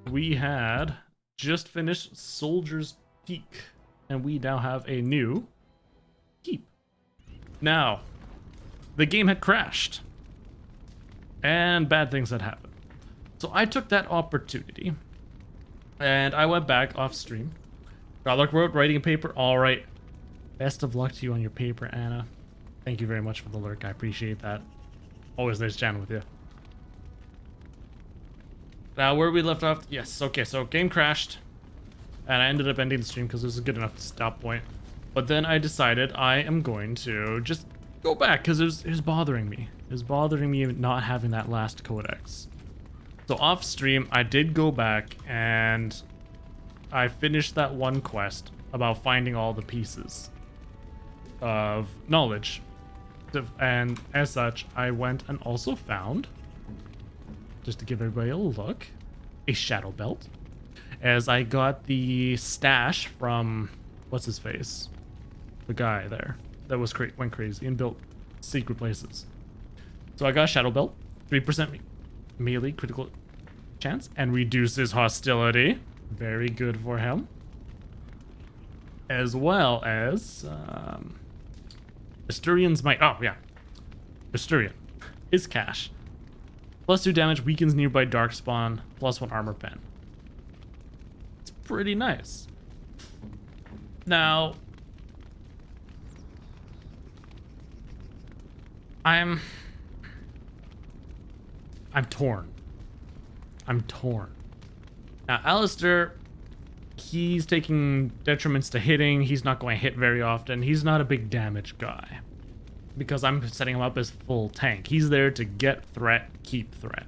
we had just finished Soldier's Peak, and we now have a new keep. Now, the game had crashed, and bad things had happened. So I took that opportunity, and I went back off stream. Godluck wrote writing a paper. All right. Best of luck to you on your paper, Anna. Thank you very much for the lurk. I appreciate that. Always nice chatting with you. Now, where we left off, yes, okay, so game crashed, and I ended up ending the stream because it was a good enough stop point. But then I decided I am going to just go back because it was bothering me. It was bothering me not having that last codex. So off stream, I did go back and I finished that one quest about finding all the pieces of knowledge. And as such, I went and also found, just to give everybody a look, a shadow belt. As I got the stash from, what's his face? The guy there that was went crazy and built secret places. So I got a shadow belt, 3% melee critical chance, and reduces hostility. Very good for him. As well as Asturian's might. Oh yeah, Asturian. His cash. +2 damage, weakens nearby darkspawn, +1 armor pen. It's pretty nice. Now, I'm torn. I'm torn. Now, Alistair, he's taking detriments to hitting. He's not going to hit very often. He's not a big damage guy because I'm setting him up as full tank. He's there to get threat, keep threat.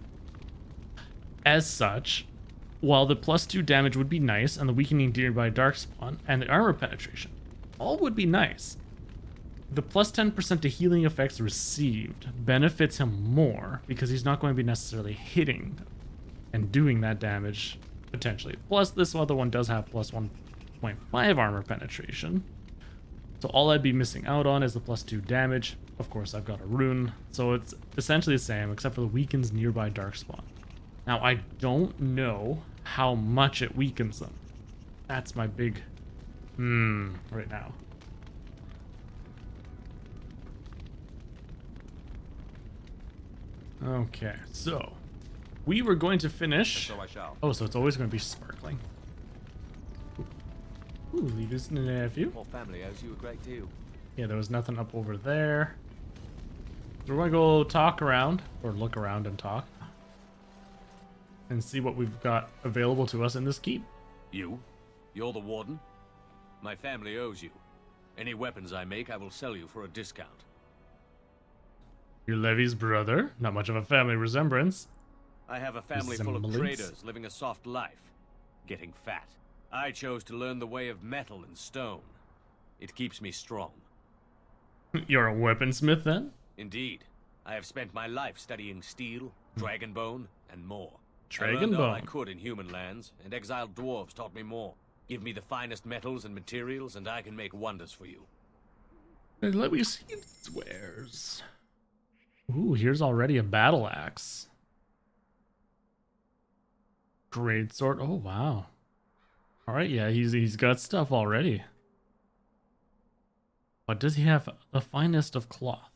As such, while the +2 damage would be nice and the weakening nearby darkspawn and the armor penetration all would be nice, the +10% to healing effects received benefits him more because he's not going to be necessarily hitting and doing that damage potentially. Plus, this other one does have +1.5 armor penetration. So all I'd be missing out on is the +2 damage. Of course, I've got a rune, so it's essentially the same except for the weakens nearby darkspawn. Now, I don't know how much it weakens them. That's my big right now. Okay, so we were going to finish. So I shall. Oh, so it's always going to be sparkling. Ooh, leave this nephew. Your family owes you a great deal. Yeah, there was nothing up over there. So we're going to go talk around, or look around and talk, and see what we've got available to us in this keep. You? You're the warden? My family owes you. Any weapons I make, I will sell you for a discount. You're Levy's brother. Not much of a family resemblance. I have a family full of traders living a soft life, getting fat. I chose to learn the way of metal and stone. It keeps me strong. You're a weaponsmith then? Indeed. I have spent my life studying steel, dragonbone, and more. I learned all I Dragonbone. could in human lands, and exiled dwarves taught me more. Give me the finest metals and materials, and I can make wonders for you. And let me see these wares. Ooh, here's already a battle axe. Great sword. Oh wow. All right, yeah, he's got stuff already. But does he have the finest of cloth?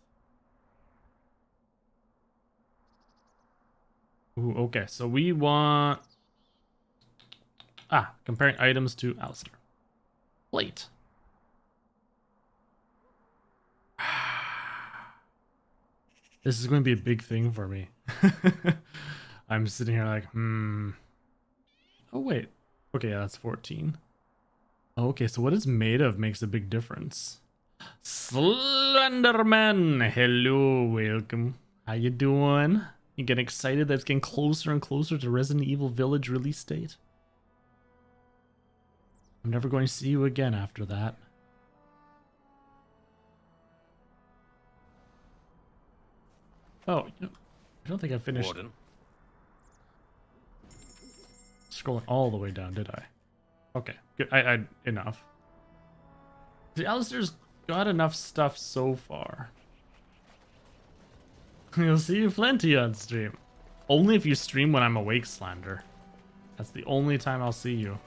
Ooh, okay, so we want comparing items to Alistair. Plate. This is going to be a big thing for me. I'm sitting here like, Oh, wait. Okay, yeah, that's 14. Okay, so what it's made of makes a big difference. Slenderman! Hello, welcome. How you doing? You getting excited that it's getting closer and closer to Resident Evil Village release date? I'm never going to see you again after that. Oh, I don't think I finished Warden? scrolling all the way down, did I? Okay, good. I enough. See, Alistair's got enough stuff so far. You'll see you plenty on stream. Only if you stream when I'm awake, Slander. That's the only time I'll see you.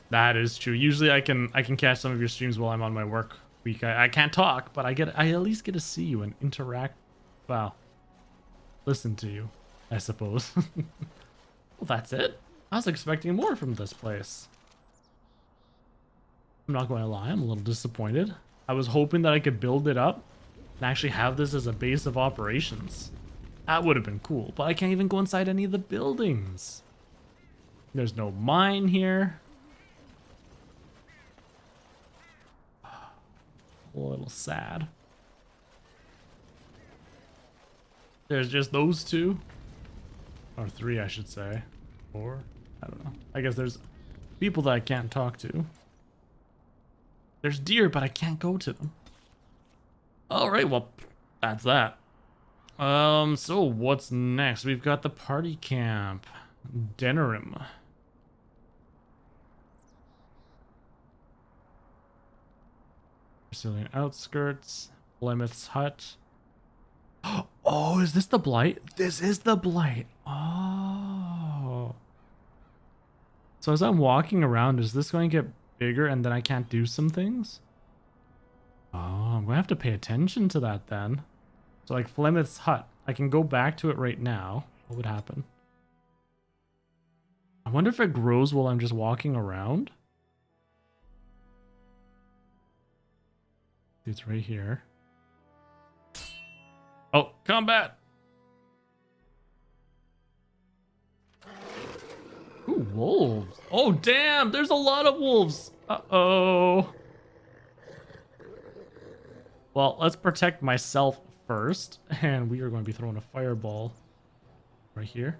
That is true. Usually I can catch some of your streams while I'm on my work week. I can't talk, but I at least get to see you and interact. Well, listen to you, I suppose. Well, that's it. I was expecting more from this place. I'm not going to lie, I'm a little disappointed. I was hoping that I could build it up and actually have this as a base of operations. That would have been cool, but I can't even go inside any of the buildings. There's no mine here. A little sad. There's just those two. Or three, I should say. Or, I don't know. I guess there's people that I can't talk to. There's deer, but I can't go to them. Alright, well, that's that. So what's next? We've got the party camp. Denerim. Brazilian outskirts. Plymouth's hut. Oh, is this the blight? This is the blight. Oh. So as I'm walking around, is this going to get bigger and then I can't do some things? Oh, I'm going to have to pay attention to that then. So like Plymouth's hut. I can go back to it right now. What would happen? I wonder if it grows while I'm just walking around. It's right here. Oh, combat! Ooh, wolves. Oh, damn! There's a lot of wolves! Uh-oh. Well, let's protect myself first. And we are going to be throwing a fireball right here.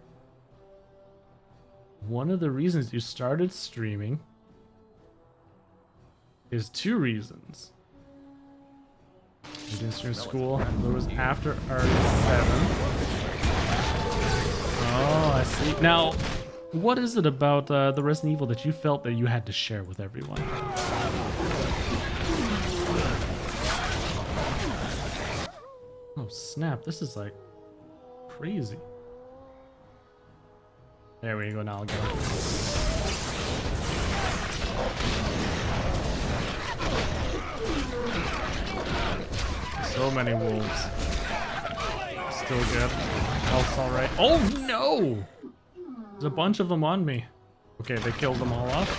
One of the reasons you started streaming is two reasons. You didn't stream school. It was after R7. Oh, I see. Now, what is it about the Resident Evil that you felt that you had to share with everyone? Oh, snap. This is like crazy. There we go. Now I'll get it. So many wolves. Still good. Health's alright. Oh no! There's a bunch of them on me. Okay, they killed them all off.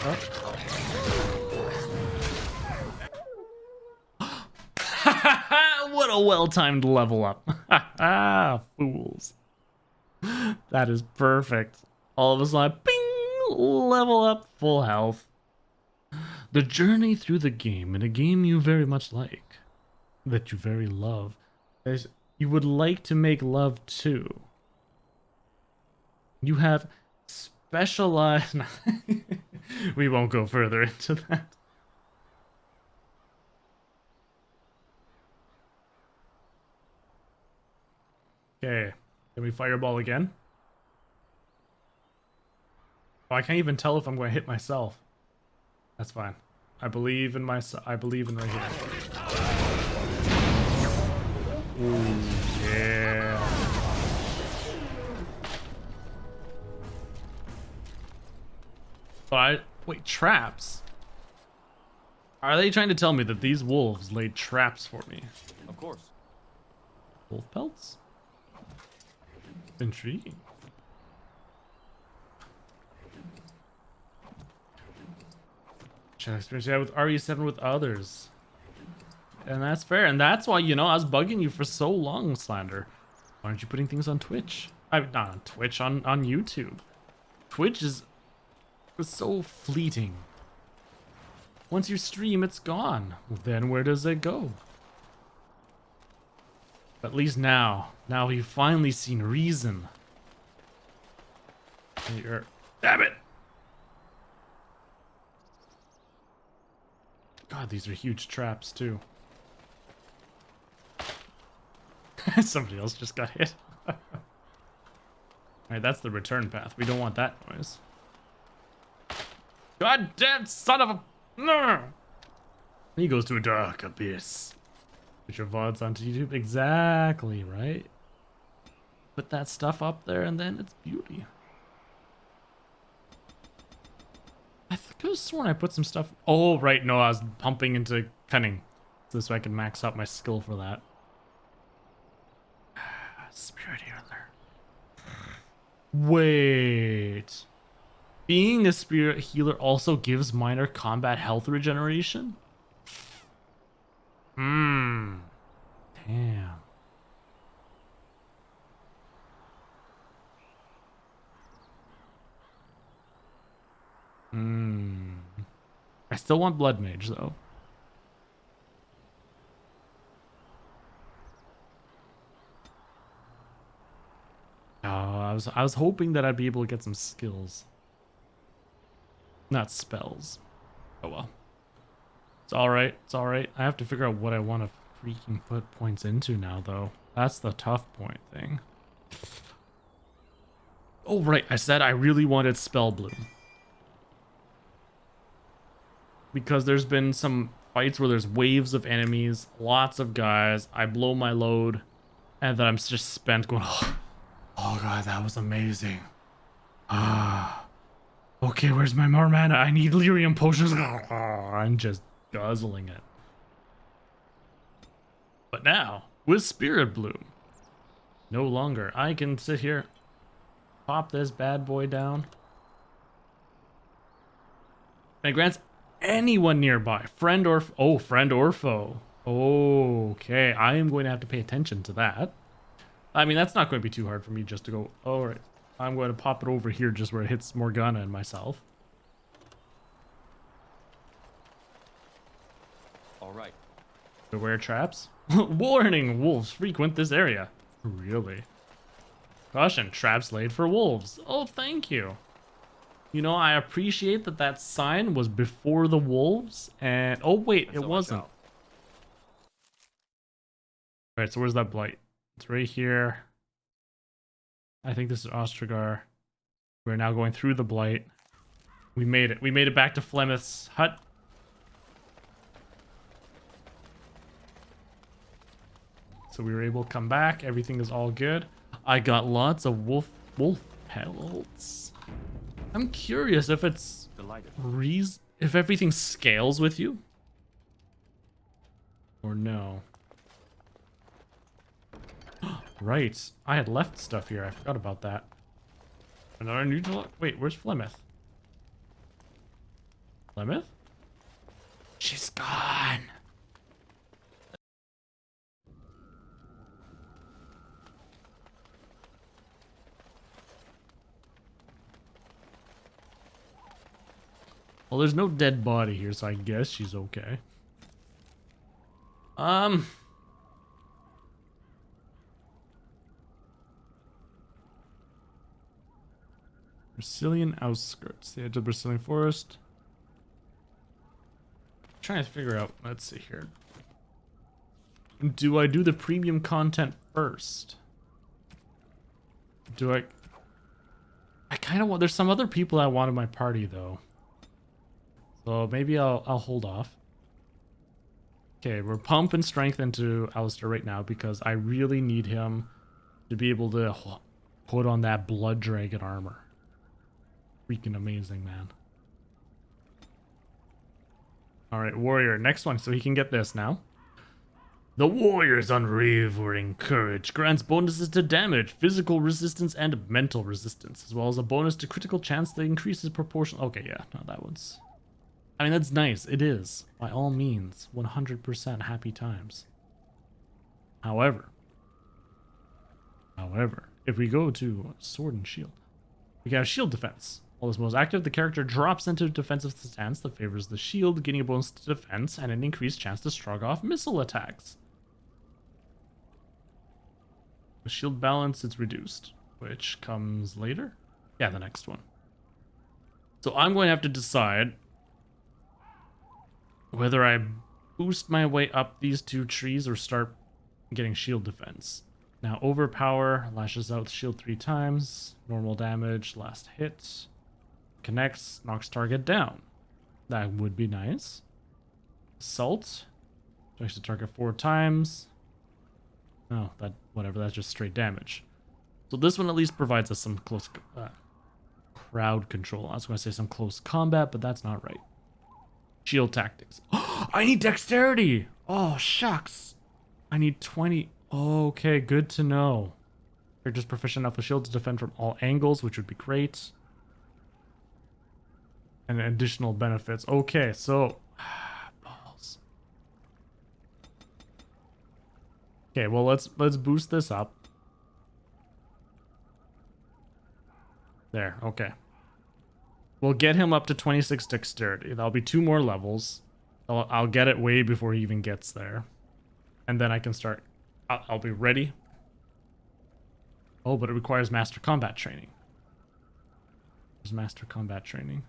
Oh. What a well-timed level up. Fools. That is perfect. All of a sudden, bing! Level up, full health. The journey through the game, in a game you very much like. That you very love. You would like to make love to. You have specialized... We won't go further into that. Okay. Can we fireball again? Oh, I can't even tell if I'm going to hit myself. That's fine. I believe in myself. I believe in right here. Ooh, yeah. But wait, traps? Are they trying to tell me that these wolves laid traps for me? Of course. Wolf pelts? Intriguing. Share experience with RE7 with others. And that's fair. And that's why, you know, I was bugging you for so long, Slander. Why aren't you putting things on Twitch? Not on Twitch, on YouTube. Twitch is so fleeting. Once you stream, it's gone. Well, then where does it go? But at least now you've finally seen reason. Damn it! God, these are huge traps too. Somebody else just got hit. Alright, that's the return path. We don't want that noise. God damn son of a... No! He goes to a dark abyss. Put your VODs onto YouTube. Exactly, right? Put that stuff up there and then it's beauty. I could have sworn I put some stuff... Oh, right, no, I was pumping into cunning. So I can max out my skill for that. Spirit healer. Wait. Being a spirit healer also gives minor combat health regeneration? Hmm. Damn. Hmm. I still want Blood Mage, though. Oh, I was hoping that I'd be able to get some skills. Not spells. Oh well. It's alright, it's alright. I have to figure out what I want to freaking put points into now, though. That's the tough point thing. Oh, right, I said I really wanted Spell Bloom. Because there's been some fights where there's waves of enemies, lots of guys, I blow my load, and then I'm just spent going, oh god, that was amazing. Ah. Okay, where's my more mana? I need lyrium potions. I'm just guzzling it. But now, with Spirit Bloom, no longer. I can sit here, pop this bad boy down. And it grants anyone nearby, friend or foe. Okay, I am going to have to pay attention to that. I mean, that's not going to be too hard for me just to go, all right, I'm going to pop it over here just where it hits Morgana and myself. All right. Beware traps. Warning, wolves frequent this area. Really? Caution, traps laid for wolves. Oh, thank you. You know, I appreciate that that sign was before the wolves, and... Oh, wait, it wasn't. Alright, so where's that blight? It's right here. I think this is Ostragar. We're now going through the blight. We made it. We made it back to Flemeth's hut. So we were able to come back. Everything is all good. I got lots of wolf pelts. I'm curious if it's if everything scales with you or no. Right, I had left stuff here. I forgot about that. Another neutral. Wait, where's Flemeth? Flemeth? She's gone. Well, there's no dead body here, so I guess she's okay. Brazilian outskirts, the edge of Brazilian forest. I'm trying to figure out, let's see here. Do I do the premium content first? Do I kind of want, there's some other people I want in my party though. So maybe I'll hold off. Okay, we're pumping strength into Alistair right now because I really need him to be able to put on that blood dragon armor. Freaking amazing, man. Alright, warrior, next one, so he can get this now. The warrior's unwavering courage grants bonuses to damage, physical resistance, and mental resistance, as well as a bonus to critical chance that increases proportion. Okay, yeah, no, that one's... I mean, that's nice. It is. By all means, 100% happy times. However, if we go to sword and shield, we have shield defense. While this most active, the character drops into defensive stance that favors the shield, getting a bonus to defense and an increased chance to shrug off missile attacks. The shield balance is reduced, which comes later. Yeah, the next one. So I'm going to have to decide whether I boost my way up these two trees or start getting shield defense. Now, overpower lashes out shield 3 times, normal damage, last hit, connects, knocks target down. That would be nice. Assault, Strikes the target 4 times. Oh, whatever, that's just straight damage. So this one at least provides us some close crowd control. I was going to say some close combat, but that's not right. Shield tactics. I need dexterity! Oh, shucks. I need 20. Okay, good to know. Character's proficient enough with shield to defend from all angles, which would be great. And additional benefits. Okay, so... balls. Okay, well, let's boost this up. There, okay. We'll get him up to 26 dexterity. That'll be 2 more levels. I'll get it way before he even gets there. And then I can start... I'll be ready. Oh, but it requires master combat training. There's master combat training.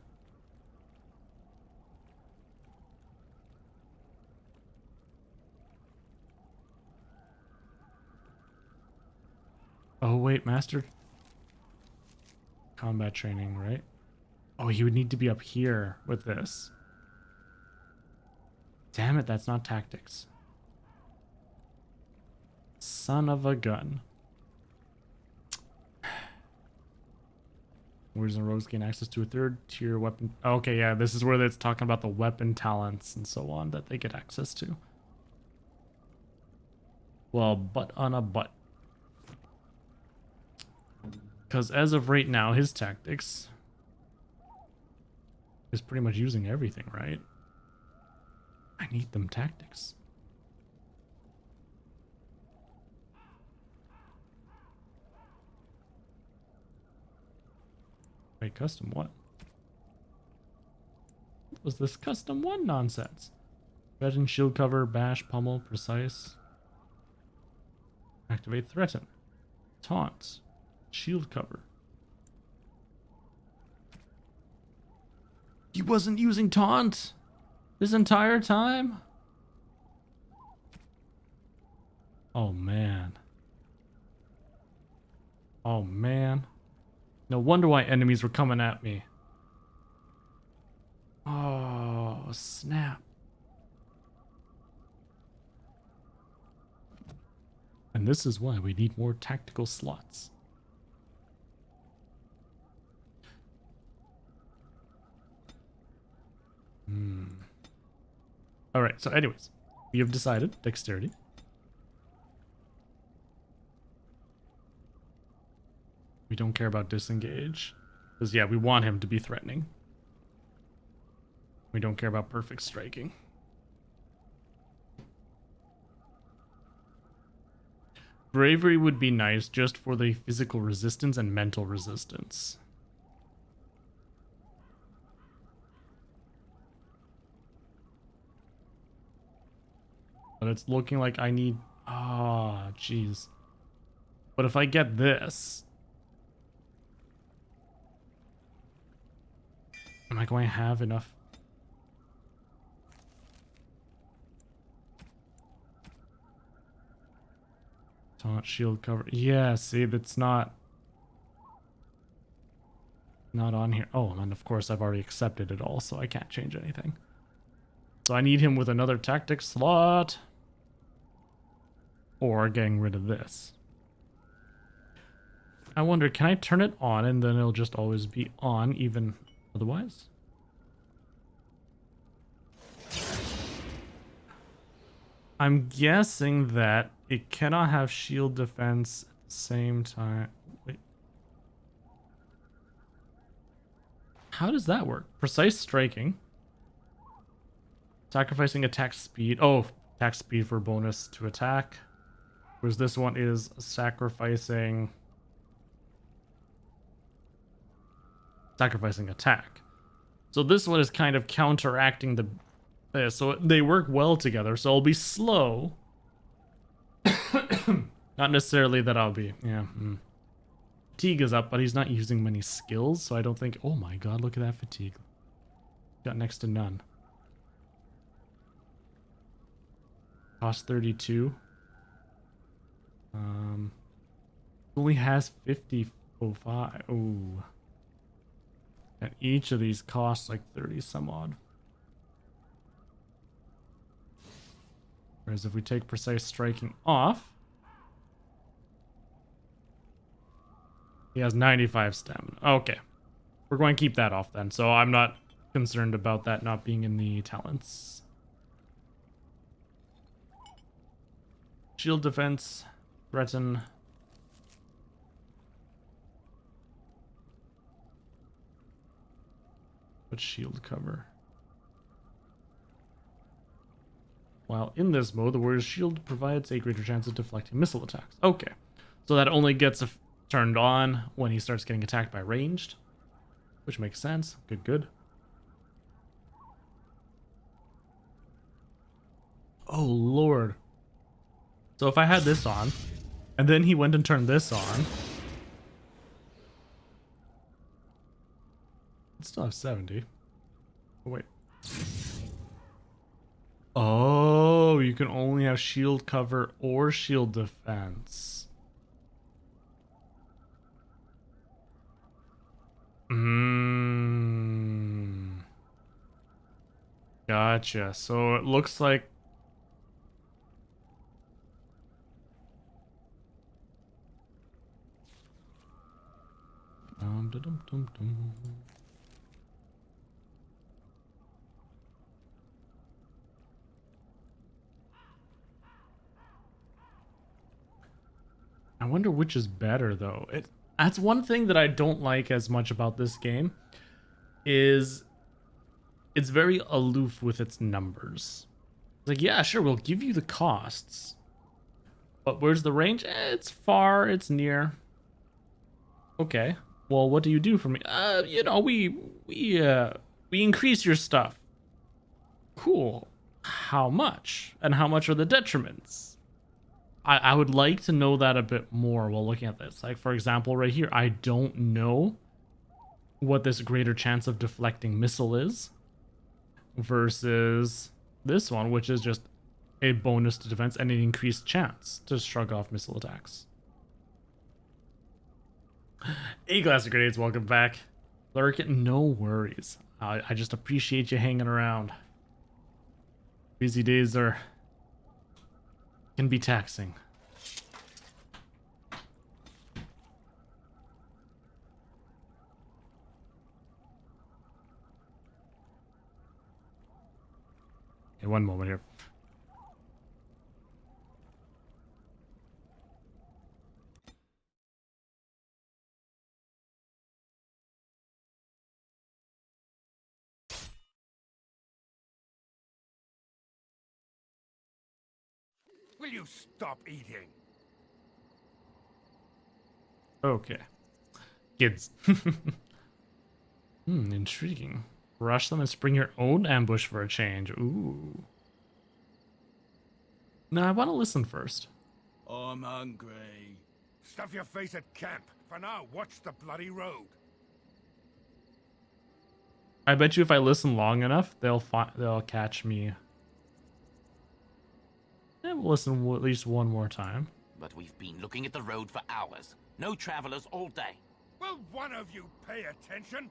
Oh, wait, master combat training, right? Oh, you would need to be up here with this. Damn it, that's not tactics. Son of a gun. Warriors and rogues gain access to a 3rd tier weapon. Okay, yeah, this is where it's talking about the weapon talents and so on that they get access to. Well, butt on a butt. Because as of right now, his tactics is pretty much using everything, right? I need them tactics. Wait, custom what? What was this custom 1 nonsense? Threaten, shield cover, bash, pummel, precise. Activate threaten. Taunt. Shield cover. He wasn't using taunt this entire time? Oh man. Oh man. No wonder why enemies were coming at me. Oh, snap. And this is why we need more tactical slots. Alright, so anyways, we have decided dexterity. We don't care about disengage. Because, yeah, we want him to be threatening. We don't care about perfect striking. Bravery would be nice just for the physical resistance and mental resistance. But it's looking like I need... Ah, jeez. But if I get this... Am I going to have enough? Taunt, shield cover. Yeah, see, that's not on here. Oh, and of course I've already accepted it all, so I can't change anything. So I need him with another tactic slot. Or getting rid of this. I wonder, can I turn it on and then it'll just always be on even otherwise? I'm guessing that it cannot have shield defense at the same time. Wait. How does that work? Precise striking. Sacrificing attack speed. Oh, attack speed for bonus to attack. Whereas this one is sacrificing attack. So this one is kind of counteracting the so they work well together. So I'll be slow. Not necessarily that I'll be, yeah. Fatigue is up, but he's not using many skills, so I don't think... Oh my god, look at that fatigue. Got next to none. Cost 32. Only has 50.05. Ooh. And each of these costs like 30 some odd. Whereas if we take precise striking off, he has 95 stamina. Okay. We're going to keep that off then, so I'm not concerned about that not being in the talents. Shield defense, threaten. But shield cover. While in this mode, the warrior's shield provides a greater chance of deflecting missile attacks. Okay, so that only gets turned on when he starts getting attacked by ranged, which makes sense. Good, good. Oh, Lord. So if I had this on, and then he went and turned this on, I'd still have 70. Oh, wait. Oh, you can only have shield cover or shield defense. Gotcha. So it looks like I wonder which is better though. That's one thing that I don't like as much about this game is it's very aloof with its numbers. It's like, yeah, sure, we'll give you the costs. But where's the range? It's far, it's near. Okay. Well, what do you do for me? You know, we increase your stuff. Cool. How much? And how much are the detriments? I would like to know that a bit more while looking at this. Like, for example, right here, I don't know what this greater chance of deflecting missile is versus this one, which is just a bonus to defense and an increased chance to shrug off missile attacks. Hey, Glass of Grenades, welcome back. Lurk, no worries. I just appreciate you hanging around. Busy days can be taxing. Okay, one moment here. Will you stop eating? Okay. Kids. Intriguing. Rush them and spring your own ambush for a change. Ooh. No, I want to listen first. I'm hungry. Stuff your face at camp. For now, watch the bloody road. I bet you if I listen long enough, they'll catch me. And we'll listen at least one more time. But we've been looking at the road for hours. No travelers all day. Will one of you pay attention?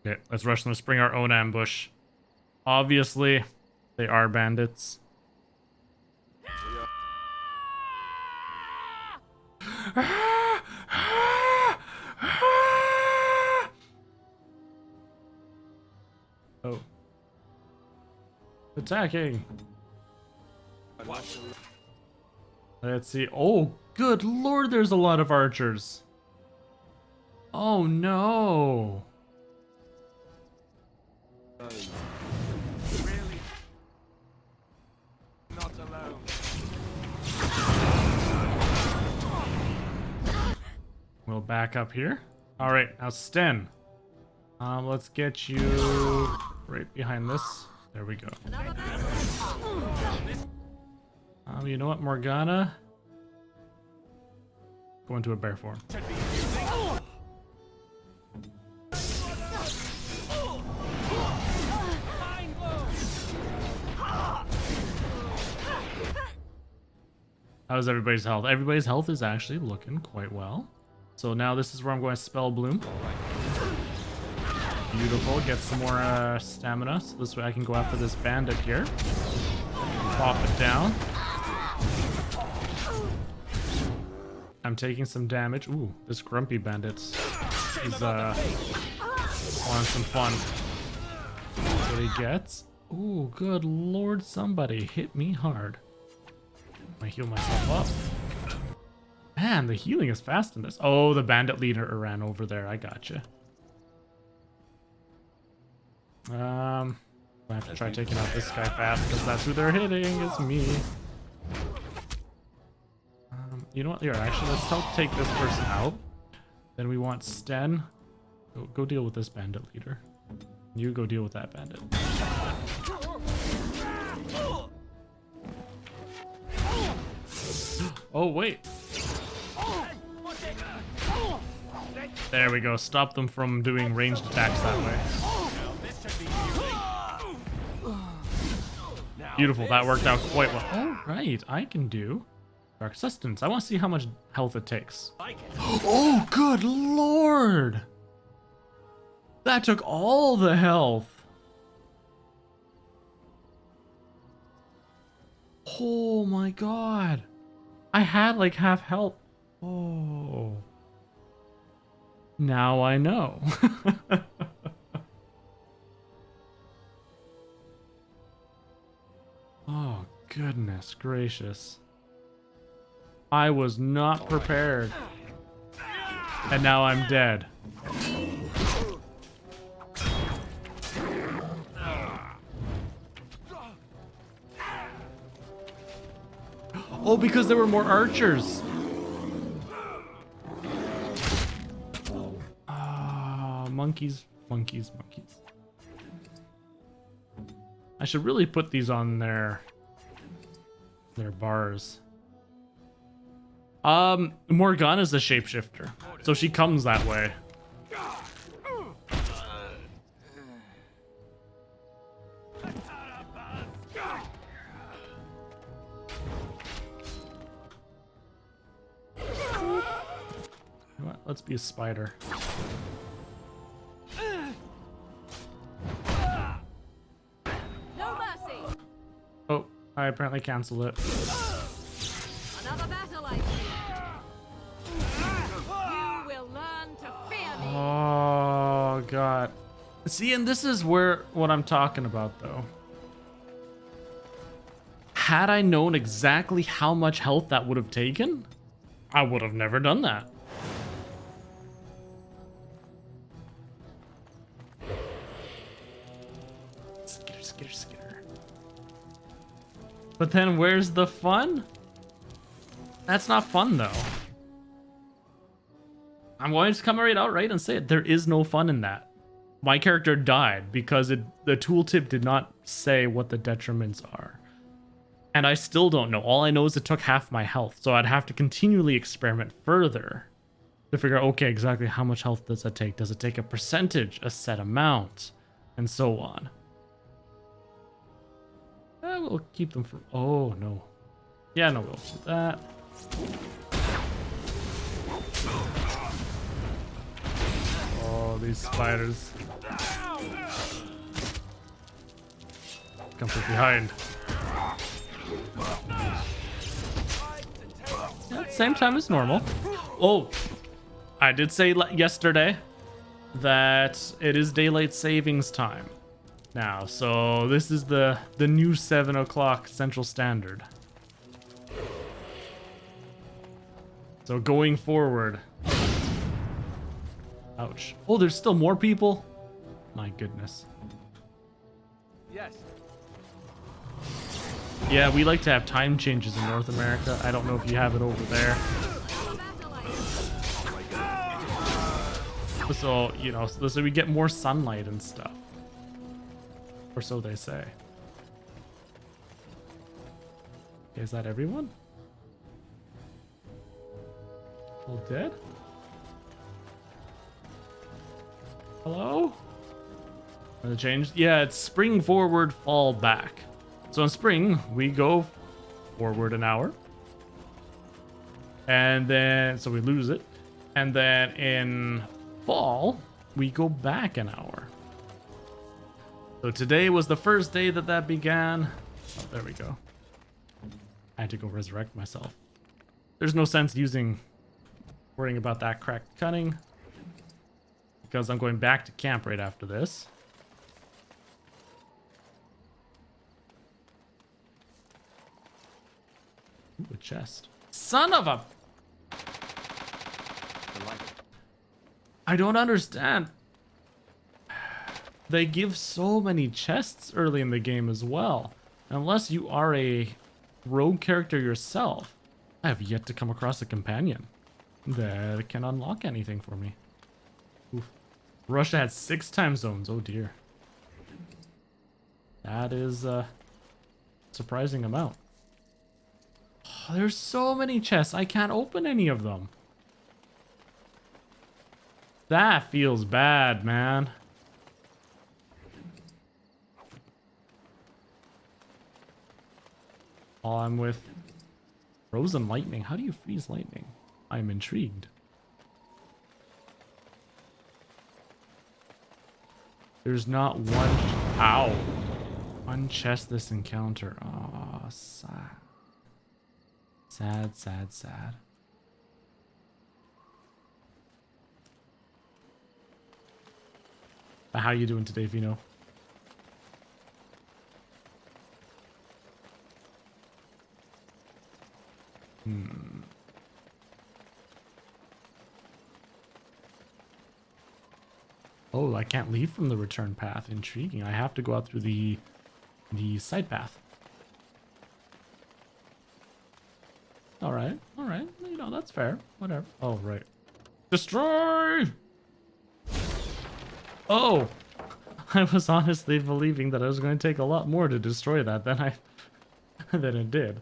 Okay, let's rush them to spring our own ambush. Obviously, they are bandits. Oh. Attacking. Let's see. Oh, good lord, there's a lot of archers. Oh no. Really? Not alone. We'll back up here. All right, now Sten. Let's get you right behind this. There we go. You know what, Morgana? Go into a bear form. How's everybody's health? Everybody's health is actually looking quite well. So now this is where I'm going to spell bloom. Beautiful. Get some more stamina, so this way I can go after this bandit here. Pop it down. I'm taking some damage. Ooh, this grumpy bandit is wanting some fun. That's what he gets. Ooh, good lord, somebody hit me hard. I heal myself up. Man, the healing is fast in this. Oh, the bandit leader ran over there. I gotcha. I have to try taking out this guy fast because that's who they're hitting. It's me. You know what? Here, actually, let's help take this person out. Then we want Sten. Go deal with this bandit leader. You go deal with that bandit. Oh, wait. There we go. Stop them from doing ranged attacks that way. Beautiful. That worked out quite well. All right. I can do Dark Sustenance. I want to see how much health it takes. Oh, good lord. That took all the health. Oh my god. I had like half health. Oh. Now I know. Oh, goodness gracious. I was not prepared. And now I'm dead. Oh, because there were more archers. Monkeys, monkeys, monkeys. I should really put these on their bars. Morgana's the shapeshifter, so she comes that way. What? Let's be a spider. No mercy. Oh, I apparently canceled it. Another battle, I see. You will learn to fear me. Oh god. See, and this is what I'm talking about though. Had I known exactly how much health that would have taken, I would have never done that. Skitter, skitter, skitter. But then where's the fun? That's not fun though. I'm going to come right out right and say it. There is no fun in that. My character died because the tooltip did not say what the detriments are. And I still don't know. All I know is it took half my health. So I'd have to continually experiment further to figure out, okay, exactly how much health does that take? Does it take a percentage, a set amount, and so on? We'll keep them for... Oh, no. Yeah, no, we'll do that. Oh, these spiders. Come from behind. Yeah, same time as normal. Oh, I did say yesterday that it is daylight savings time now, so this is the new 7 o'clock Central Standard. So going forward. Ouch. Oh, there's still more people? My goodness. Yes. Yeah, we like to have time changes in North America. I don't know if you have it over there. So, you know, so we get more sunlight and stuff. Or so they say. Okay, is that everyone? All dead? Hello? The change? Yeah, it's spring forward, fall back. So in spring, we go forward an hour. And then, so we lose it. And then in fall, we go back an hour. So today was the first day that began. Oh, there we go. I had to go resurrect myself. There's no sense worrying about that cracked cutting, because I'm going back to camp right after this. Ooh, a chest. Son of a... I don't understand. They give so many chests early in the game as well. Unless you are a rogue character yourself. I have yet to come across a companion that can unlock anything for me. Oof. Russia had 6 time zones. Oh dear. That is a surprising amount. Oh, there's so many chests. I can't open any of them. That feels bad, man. Oh, I'm with frozen lightning. How do you freeze lightning? I'm intrigued. There's not one... Ow. One chest this encounter. Oh, sad. Sad, sad, sad. How you doing today, Vino? Oh, I can't leave from the return path. Intriguing. I have to go out through the side path. All right. You know, that's fair. Whatever. Oh, right. Destroy! Oh! I was honestly believing that I was going to take a lot more to destroy that than than it did.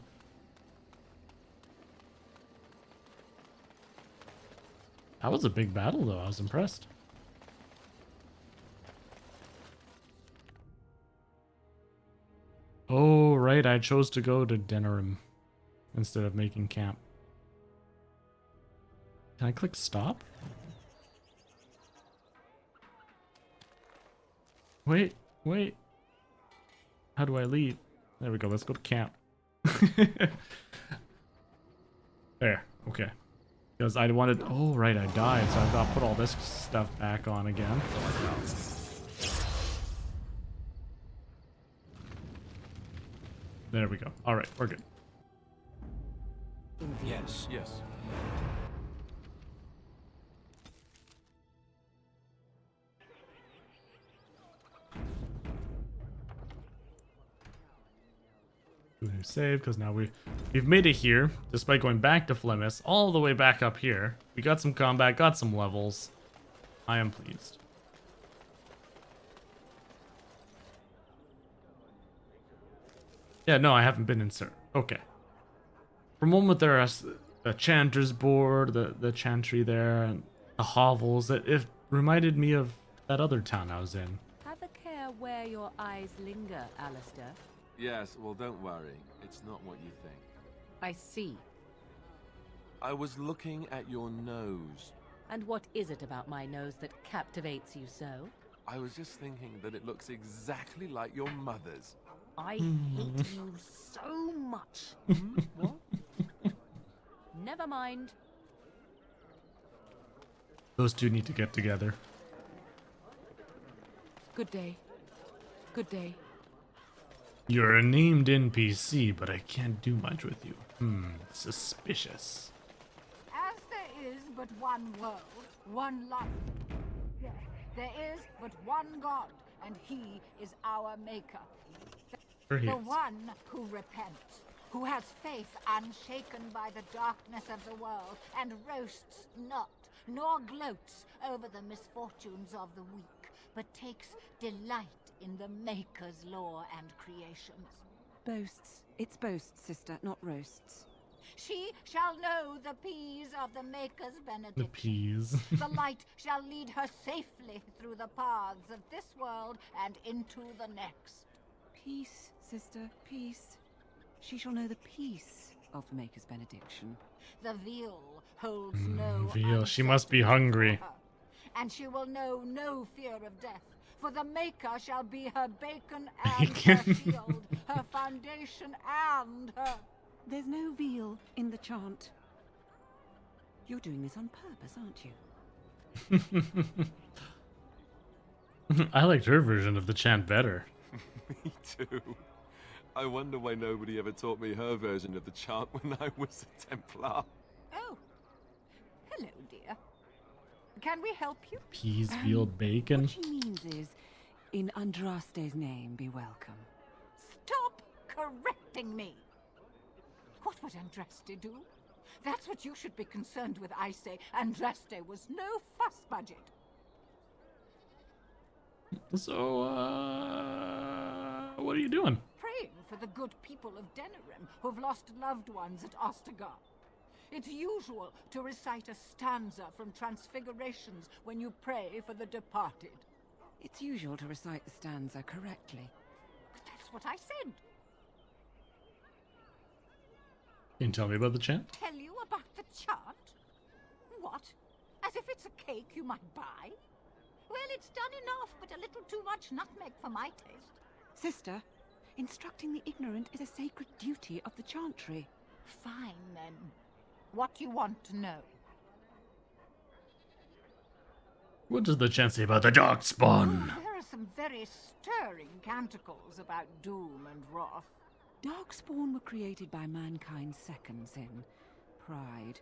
That was a big battle, though. I was impressed. Oh, right. I chose to go to Denerim instead of making camp. Can I click stop? Wait. How do I leave? There we go. Let's go to camp. There. Okay. Because I wanted... Oh, right. I died. So I've got to put all this stuff back on again. There we go. All right. We're good. Yes. Do a new save, because now we've made it here, despite going back to Flemis, all the way back up here. We got some combat, got some levels. I am pleased. Yeah, no, I haven't been in Sir. Okay. For a moment there was the Chanter's board, the Chantry there, and the hovels. It reminded me of that other town I was in. Have a care where your eyes linger, Alistair. Yes, well, don't worry. It's not what you think. I see. I was looking at your nose. And what is it about my nose that captivates you so? I was just thinking that it looks exactly like your mother's. I hate you so much. What? Never mind. Those two need to get together. Good day. Good day. You're a named NPC, but I can't do much with you. Suspicious. As there is but one world, one life. Yes, there is but one God, and he is our maker. The one who repents, who has faith unshaken by the darkness of the world, and roasts not, nor gloats over the misfortunes of the weak, but takes delight in the Maker's law and creations. Boasts. It's boasts, sister, not roasts. She shall know the peas of the Maker's benediction. The peas. The light shall lead her safely through the paths of this world and into the next. Peace, sister, peace. She shall know the peace of the Maker's benediction. The veal holds no veal. She must be uncertainty hungry. for her, and she will know no fear of death, For the Maker shall be her bacon and her shield, her foundation and her... There's no veal in the chant. You're doing this on purpose, aren't you? I liked her version of the chant better. Me too. I wonder why nobody ever taught me her version of the chant when I was a Templar. Oh. Hello, dear. Can we help you? Peas, veal, bacon. What she means is, in Andraste's name, be welcome. Stop correcting me! What would Andraste do? That's what you should be concerned with, I say. Andraste was no fuss budget. So, what are you doing? Praying for the good people of Denerim who've lost loved ones at Ostagar. It's usual to recite a stanza from Transfigurations when you pray for the departed. It's usual to recite the stanza correctly. But that's what I said. Can you tell me about the chant? Tell you about the chant? What? As if it's a cake you might buy? Well, it's done enough, but a little too much nutmeg for my taste. Sister, instructing the ignorant is a sacred duty of the chantry. Fine, then. What do you want to know? What does the chant say about the darkspawn? There are some very stirring canticles about doom and wrath. Darkspawn were created by mankind's second sin, pride.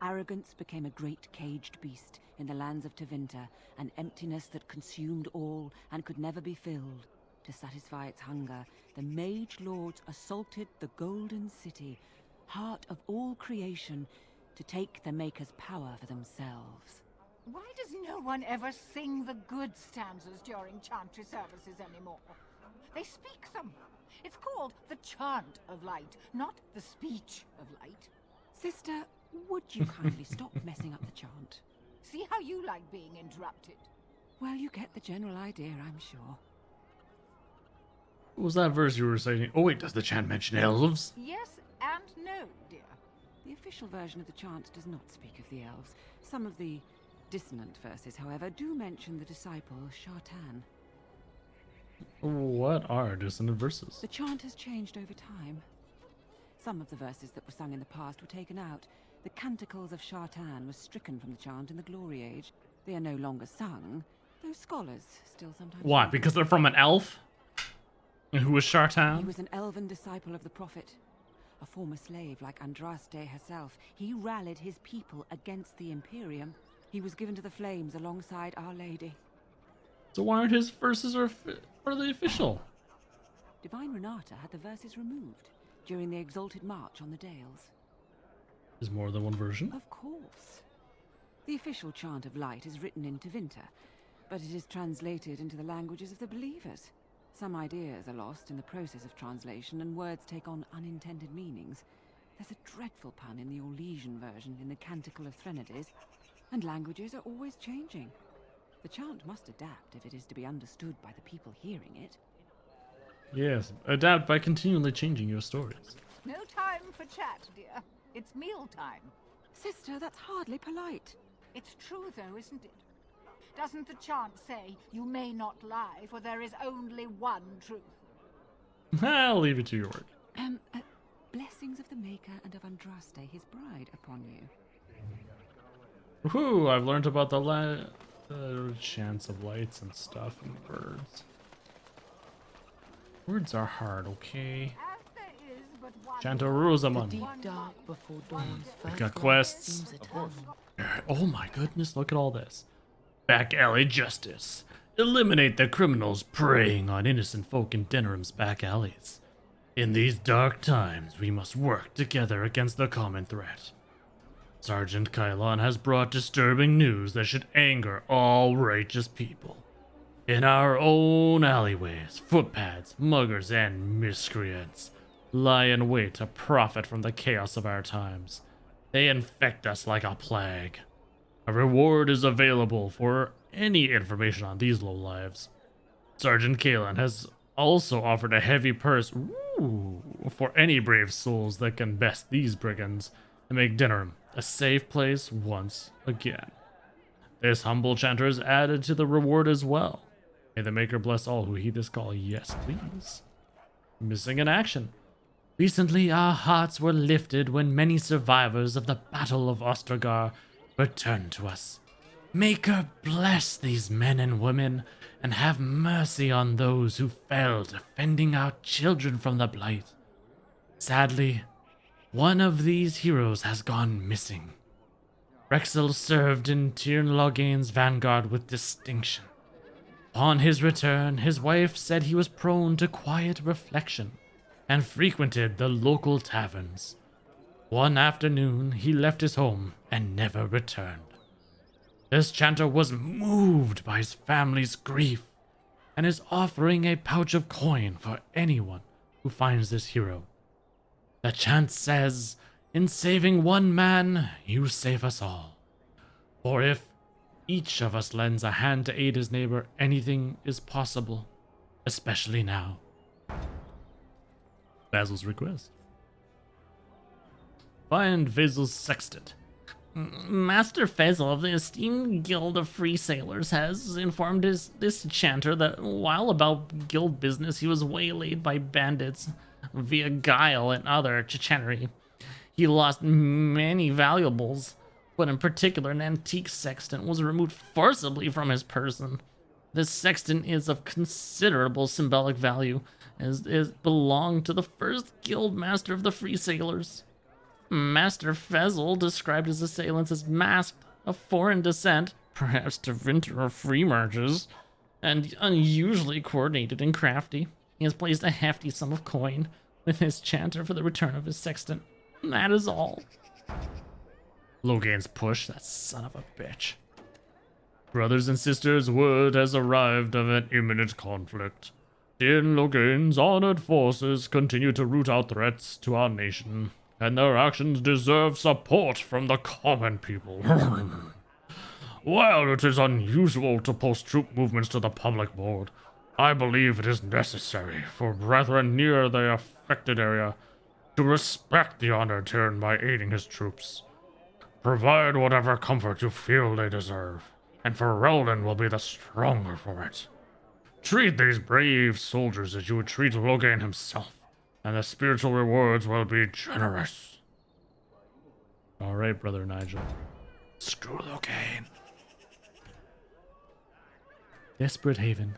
Arrogance became a great caged beast in the lands of Tevinter, an emptiness that consumed all and could never be filled. To satisfy its hunger, the mage lords assaulted the Golden City, heart of all creation, to take the Maker's power for themselves. Why does no one ever sing the good stanzas during chantry services anymore? They speak them. It's called the Chant of Light, not the Speech of Light. Sister, would you kindly stop messing up the chant? See how you like being interrupted. Well, you get the general idea, I'm sure. What was that verse you were reciting? Oh wait, does the chant mention elves? Yes and no, dear. The official version of the chant does not speak of the elves. Some of the dissonant verses, however, do mention the disciple Shartan. What are dissonant verses? The chant has changed over time. Some of the verses that were sung in the past were taken out. The canticles of Shartan were stricken from the chant in the Glory Age. They are no longer sung, though scholars still sometimes... Why? sing them. Because they're from an elf? And who was He Shartan? was an elven disciple of the Prophet. A former slave like Andraste herself, he rallied his people against the Imperium. He was given to the flames alongside Our Lady. So why aren't his verses are the official? Divine Renata had the verses removed during the Exalted March on the Dales. Is more than one version? Of course. The official Chant of Light is written in Tevinter, but it is translated into the languages of the believers. Some ideas are lost in the process of translation, and words take on unintended meanings. There's a dreadful pun in the Orlesian version in the Canticle of Threnodies, and languages are always changing. The chant must adapt if it is to be understood by the people hearing it. Yes, adapt by continually changing your stories. No time for chat, dear. It's mealtime. Sister, that's hardly polite. It's true, though, isn't it? Doesn't the chant say, you may not lie, for there is only one truth? I'll leave it to your work. Blessings of the Maker and of Andraste, his bride, upon you. Woohoo! I've learned about the chants of lights and stuff and words. Words are hard, okay? As there is but one Chant of The Rosamund. deep dark before dawn's first got light quests. seems eternal. Oh my goodness, look at all this. Back alley justice. Eliminate the criminals preying on innocent folk in Denerim's back alleys. In these dark times, we must work together against the common threat. Sergeant Kylon has brought disturbing news that should anger all righteous people. In our own alleyways, footpads, muggers, and miscreants lie in wait to profit from the chaos of our times. They infect us like a plague. A reward is available for any information on these lowlives. Sergeant Kalen has also offered a heavy purse for any brave souls that can best these brigands and make Denerim a safe place once again. This humble chanter is added to the reward as well. May the Maker bless all who heed this call. Yes, please. Missing in action. Recently, our hearts were lifted when many survivors of the Battle of Ostragar returned to us. Maker bless these men and women, and have mercy on those who fell defending our children from the Blight. Sadly, one of these heroes has gone missing. Rexel served in Tirn Logain's vanguard with distinction. On his return, his wife said he was prone to quiet reflection and frequented the local taverns. One afternoon, he left his home and never returned. This chanter was moved by his family's grief and is offering a pouch of coin for anyone who finds this hero. The chant says, "In saving one man, you save us all." For if each of us lends a hand to aid his neighbor, anything is possible, especially now. Basil's request. Find Vesel's sextant. Master Faisal of the esteemed Guild of Free Sailors has informed this chanter that while about guild business, he was waylaid by bandits via guile and other chicanery. He lost many valuables, but in particular an antique sextant was removed forcibly from his person. This sextant is of considerable symbolic value, as it belonged to the first guild master of the Free Sailors. Master Faisal described his assailants as masked, of foreign descent, perhaps Tevinter or free marches, and unusually coordinated and crafty. He has placed a hefty sum of coin with his chanter for the return of his sextant. That is all. Logain's push, that son of a bitch. Brothers and sisters, word has arrived of an imminent conflict. In Logain's honored forces continue to root out threats to our nation, and their actions deserve support from the common people. While it is unusual to post troop movements to the public board, I believe it is necessary for brethren near the affected area to respect the honor earned by aiding his troops. Provide whatever comfort you feel they deserve, and Ferelden will be the stronger for it. Treat these brave soldiers as you would treat Logain himself, and the spiritual rewards will be generous. Alright, Brother Nigel. Screw Logain. Desperate Haven.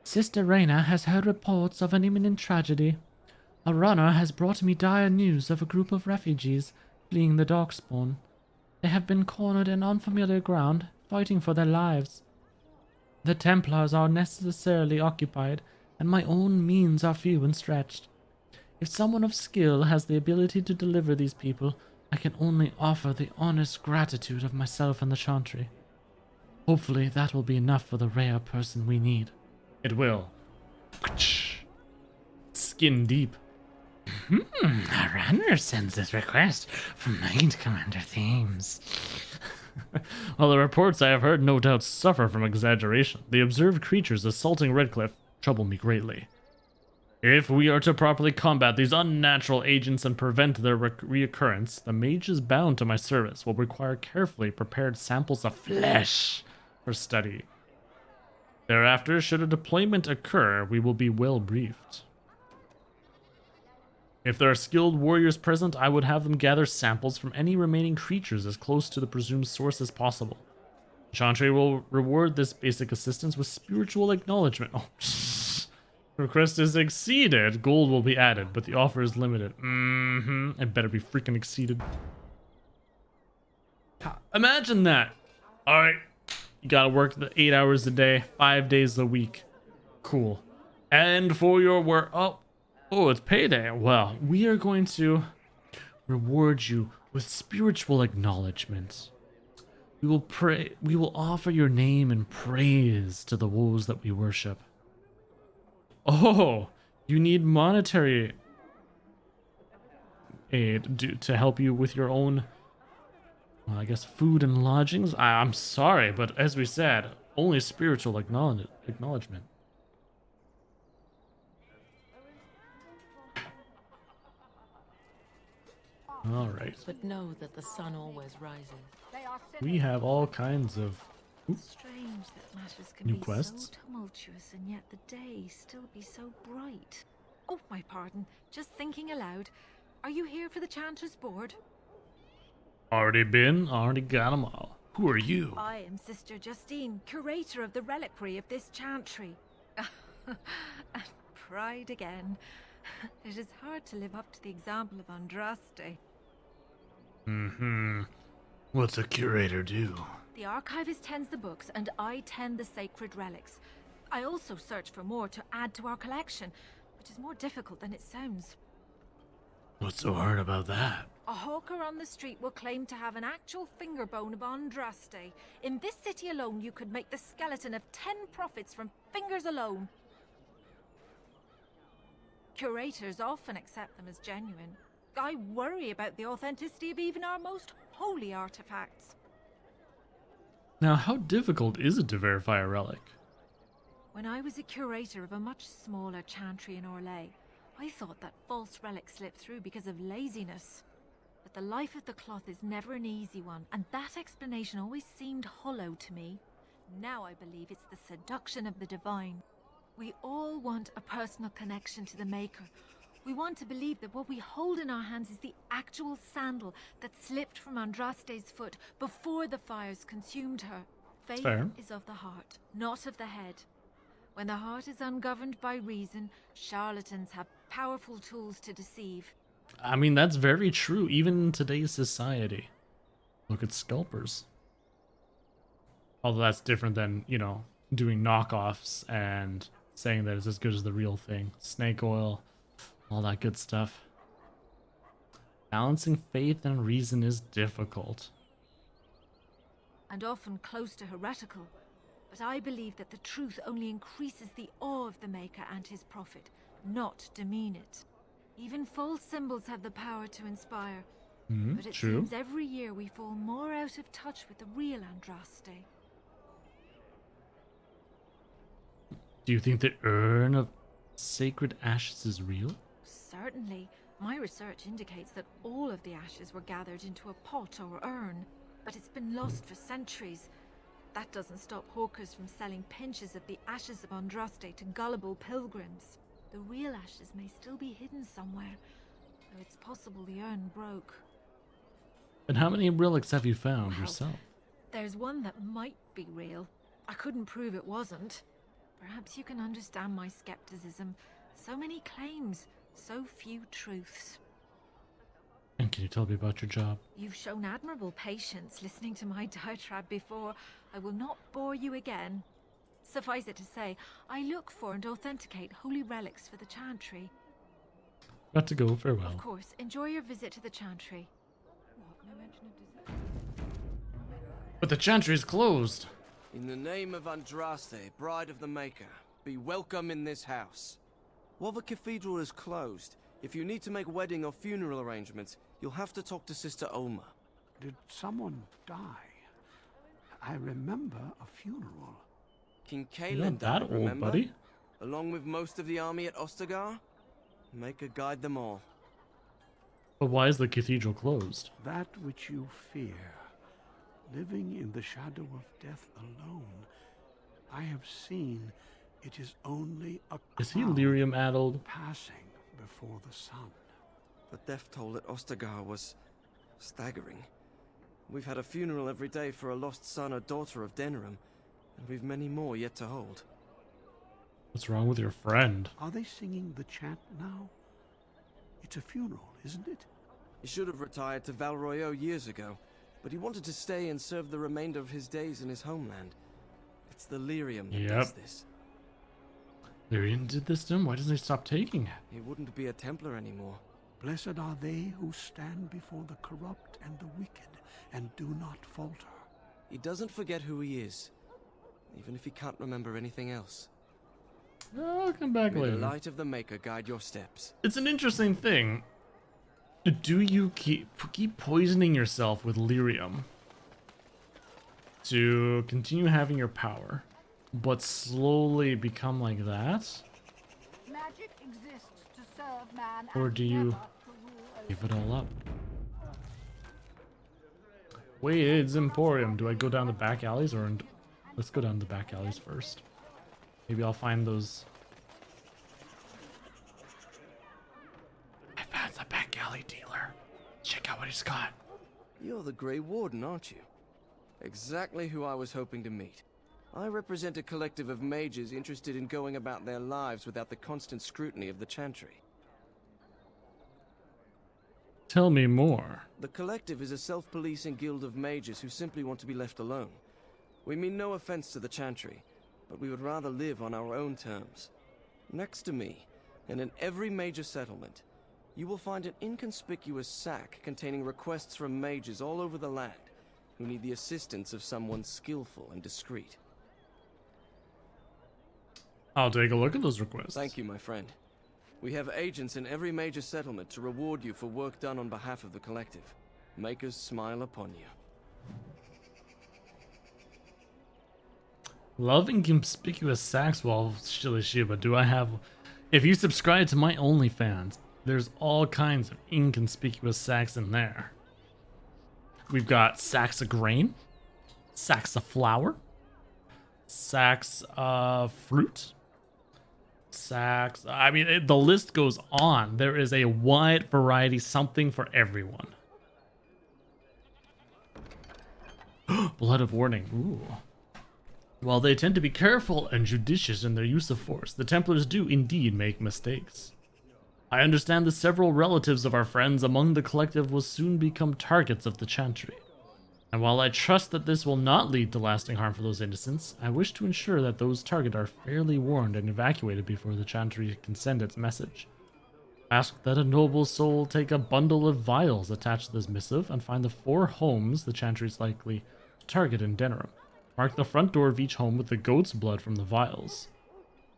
Sister Reyna has heard reports of an imminent tragedy. A runner has brought me dire news of a group of refugees fleeing the Darkspawn. They have been cornered in unfamiliar ground, fighting for their lives. The Templars are necessarily occupied, and my own means are few and stretched. If someone of skill has the ability to deliver these people, I can only offer the honest gratitude of myself and the Chantry. Hopefully that will be enough for the rare person we need. It will. Skin deep. A runner sends this request from Knight Commander Thames. Well, the reports I have heard no doubt suffer from exaggeration. The observed creatures assaulting Redcliffe trouble me greatly. If we are to properly combat these unnatural agents and prevent their reoccurrence, the mages bound to my service will require carefully prepared samples of flesh for study. Thereafter, should a deployment occur, we will be well briefed. If there are skilled warriors present, I would have them gather samples from any remaining creatures as close to the presumed source as possible. Chantry will reward this basic assistance with spiritual acknowledgement. Oh, request is exceeded. Gold will be added, but the offer is limited. It better be freaking exceeded. Imagine that. Alright. You gotta work the 8 hours a day, 5 days a week. Cool. And for your work... Oh, it's payday. Well, we are going to reward you with spiritual acknowledgement. We will offer your name and praise to the woes that we worship. Oh, you need monetary aid to help you with your own, well, I guess, food and lodgings. I'm sorry, but as we said, only spiritual acknowledgement. All right. But know that the sun always rises. We have all kinds of Strange that matters can New be quests? so tumultuous and yet the day still be so bright. Oh, my pardon. Just thinking aloud. Are you here for the Chanter's Board? Already been, already got 'em all. Who are you? I am Sister Justine, curator of the reliquary of this chantry. And pride again. It is hard to live up to the example of Andraste. Mm-hmm. What's a curator do? The archivist tends the books, and I tend the sacred relics. I also search for more to add to our collection, which is more difficult than it sounds. What's so hard about that? A hawker on the street will claim to have an actual finger bone of Andraste. In this city alone, you could make the skeleton of 10 prophets from fingers alone. Curators often accept them as genuine. I worry about the authenticity of even our most holy artifacts. Now, how difficult is it to verify a relic? When I was a curator of a much smaller chantry in Orlais, I thought that false relics slipped through because of laziness. But the life of the cloth is never an easy one, and that explanation always seemed hollow to me. Now I believe it's the seduction of the divine. We all want a personal connection to the Maker. We want to believe that what we hold in our hands is the actual sandal that slipped from Andraste's foot before the fires consumed her. Faith is of the heart, not of the head. When the heart is ungoverned by reason, charlatans have powerful tools to deceive. I mean, that's very true, even in today's society. Look at scalpers. Although that's different than, you know, doing knockoffs and saying that it's as good as the real thing. Snake oil, all that good stuff. Balancing faith and reason is difficult. And often close to heretical. But I believe that the truth only increases the awe of the Maker and his prophet, not demean it. Even false symbols have the power to inspire. But it seems every year we fall more out of touch with the real Andraste. Do you think the urn of sacred ashes is real? Certainly. My research indicates that all of the ashes were gathered into a pot or urn, but it's been lost for centuries. That doesn't stop hawkers from selling pinches of the ashes of Andraste to gullible pilgrims. The real ashes may still be hidden somewhere, though it's possible the urn broke. And how many relics have you found yourself? There's one that might be real. I couldn't prove it wasn't. Perhaps you can understand my skepticism. So many claims, so few truths. And can you tell me about your job? You've shown admirable patience listening to my diatribe before. I will not bore you again. Suffice it to say, I look for and authenticate holy relics for the chantry. Got to go, farewell. Of course, enjoy your visit to the chantry. But the chantry is closed. In the name of Andraste, bride of the Maker, be welcome in this house. While the cathedral is closed, if you need to make wedding or funeral arrangements, you'll have to talk to Sister Olma. Did someone die? I remember a funeral. King You're Kaelin not that died, old, remember? buddy. Along with most of the army at Ostagar? Maker guide them all. But why is the cathedral closed? That which you fear, living in the shadow of death alone, I have seen it is only a Is he cloud lyrium addled? passing before the sun. The death toll at Ostagar was staggering. We've had a funeral every day for a lost son or daughter of Denerim, and we've many more yet to hold. What's wrong with your friend? Are they singing the chant now? It's a funeral, isn't it? He should have retired to Val Royeaux years ago, but he wanted to stay and serve the remainder of his days in his homeland. It's the lyrium that does this. Lyrium did this to him? Why doesn't he stop taking it? He wouldn't be a Templar anymore. Blessed are they who stand before the corrupt and the wicked, and do not falter. He doesn't forget who he is, even if he can't remember anything else. I'll come back May later. the light of the Maker guide your steps. It's an interesting thing. Do you keep poisoning yourself with lyrium to continue having your power, but slowly become like that? Magic exists to serve man, Or and do you never to rule give it all up? Wade's Emporium. Do I go down the back alleys or let's go down the back alleys first. Maybe I'll find those. I found the back alley dealer. Check out what he's got. You're the Grey Warden, aren't you? Exactly who I was hoping to meet. I represent a collective of mages interested in going about their lives without the constant scrutiny of the Chantry. Tell me more. The collective is a self-policing guild of mages who simply want to be left alone. We mean no offense to the Chantry, but we would rather live on our own terms. Next to me, and in every major settlement, you will find an inconspicuous sack containing requests from mages all over the land who need the assistance of someone skillful and discreet. I'll take a look at those requests. Thank you, my friend. We have agents in every major settlement to reward you for work done on behalf of the collective. Make us smile upon you. Love inconspicuous sacks. Well, Shiba, do I have... If you subscribe to my OnlyFans, there's all kinds of inconspicuous sacks in there. We've got sacks of grain, sacks of flour, sacks of fruit, sacks... I mean, the list goes on. There is a wide variety, something for everyone. Blood of warning. Ooh. While they tend to be careful and judicious in their use of force, the Templars do indeed make mistakes. I understand that several relatives of our friends among the collective will soon become targets of the Chantry. And while I trust that this will not lead to lasting harm for those innocents, I wish to ensure that those targeted are fairly warned and evacuated before the Chantry can send its message. Ask that a noble soul take a bundle of vials attached to this missive and find the 4 homes the Chantry is likely to target in Denerim. Mark the front door of each home with the goat's blood from the vials.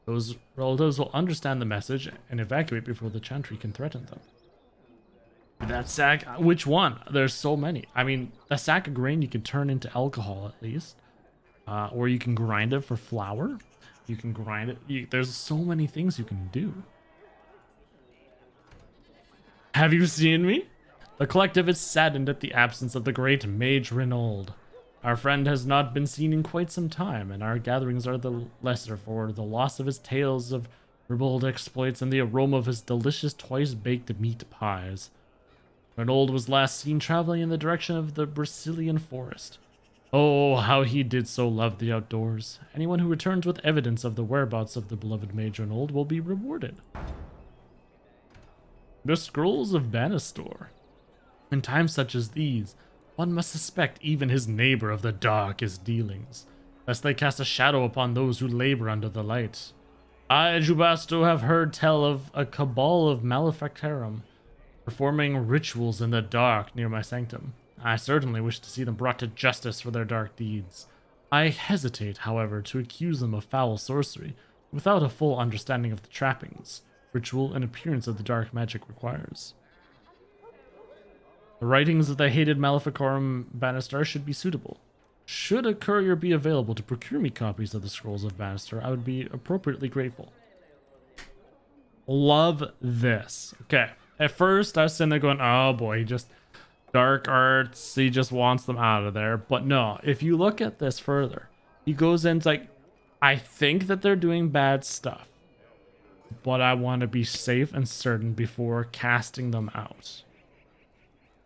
Those relatives will understand the message and evacuate before the Chantry can threaten them. That sack, which one? There's so many. I mean, a sack of grain you can turn into alcohol at least. Or you can grind it for flour. You can grind it. There's so many things you can do. Have you seen me? The collective is saddened at the absence of the great Mage Renauld. Our friend has not been seen in quite some time, and our gatherings are the lesser for the loss of his tales of ribald exploits and the aroma of his delicious twice-baked meat pies. Renauld was last seen traveling in the direction of the Brazilian forest. Oh, how he did so love the outdoors. Anyone who returns with evidence of the whereabouts of the beloved Mage Renauld will be rewarded. The Scrolls of Banastor. In times such as these, one must suspect even his neighbor of the darkest dealings, lest they cast a shadow upon those who labor under the light. I, Jubasto, have heard tell of a cabal of malefactorum performing rituals in the dark near my sanctum. I certainly wish to see them brought to justice for their dark deeds. I hesitate, however, to accuse them of foul sorcery without a full understanding of the trappings, ritual, and appearance of the dark magic requires. The writings of the hated Maleficorum Banastar should be suitable. Should a courier be available to procure me copies of the Scrolls of Banastar, I would be appropriately grateful. Love this. Okay, at first I was sitting there going, oh boy, he just... dark arts, he just wants them out of there. But no, if you look at this further, he goes in, it's like, I think that they're doing bad stuff, but I want to be safe and certain before casting them out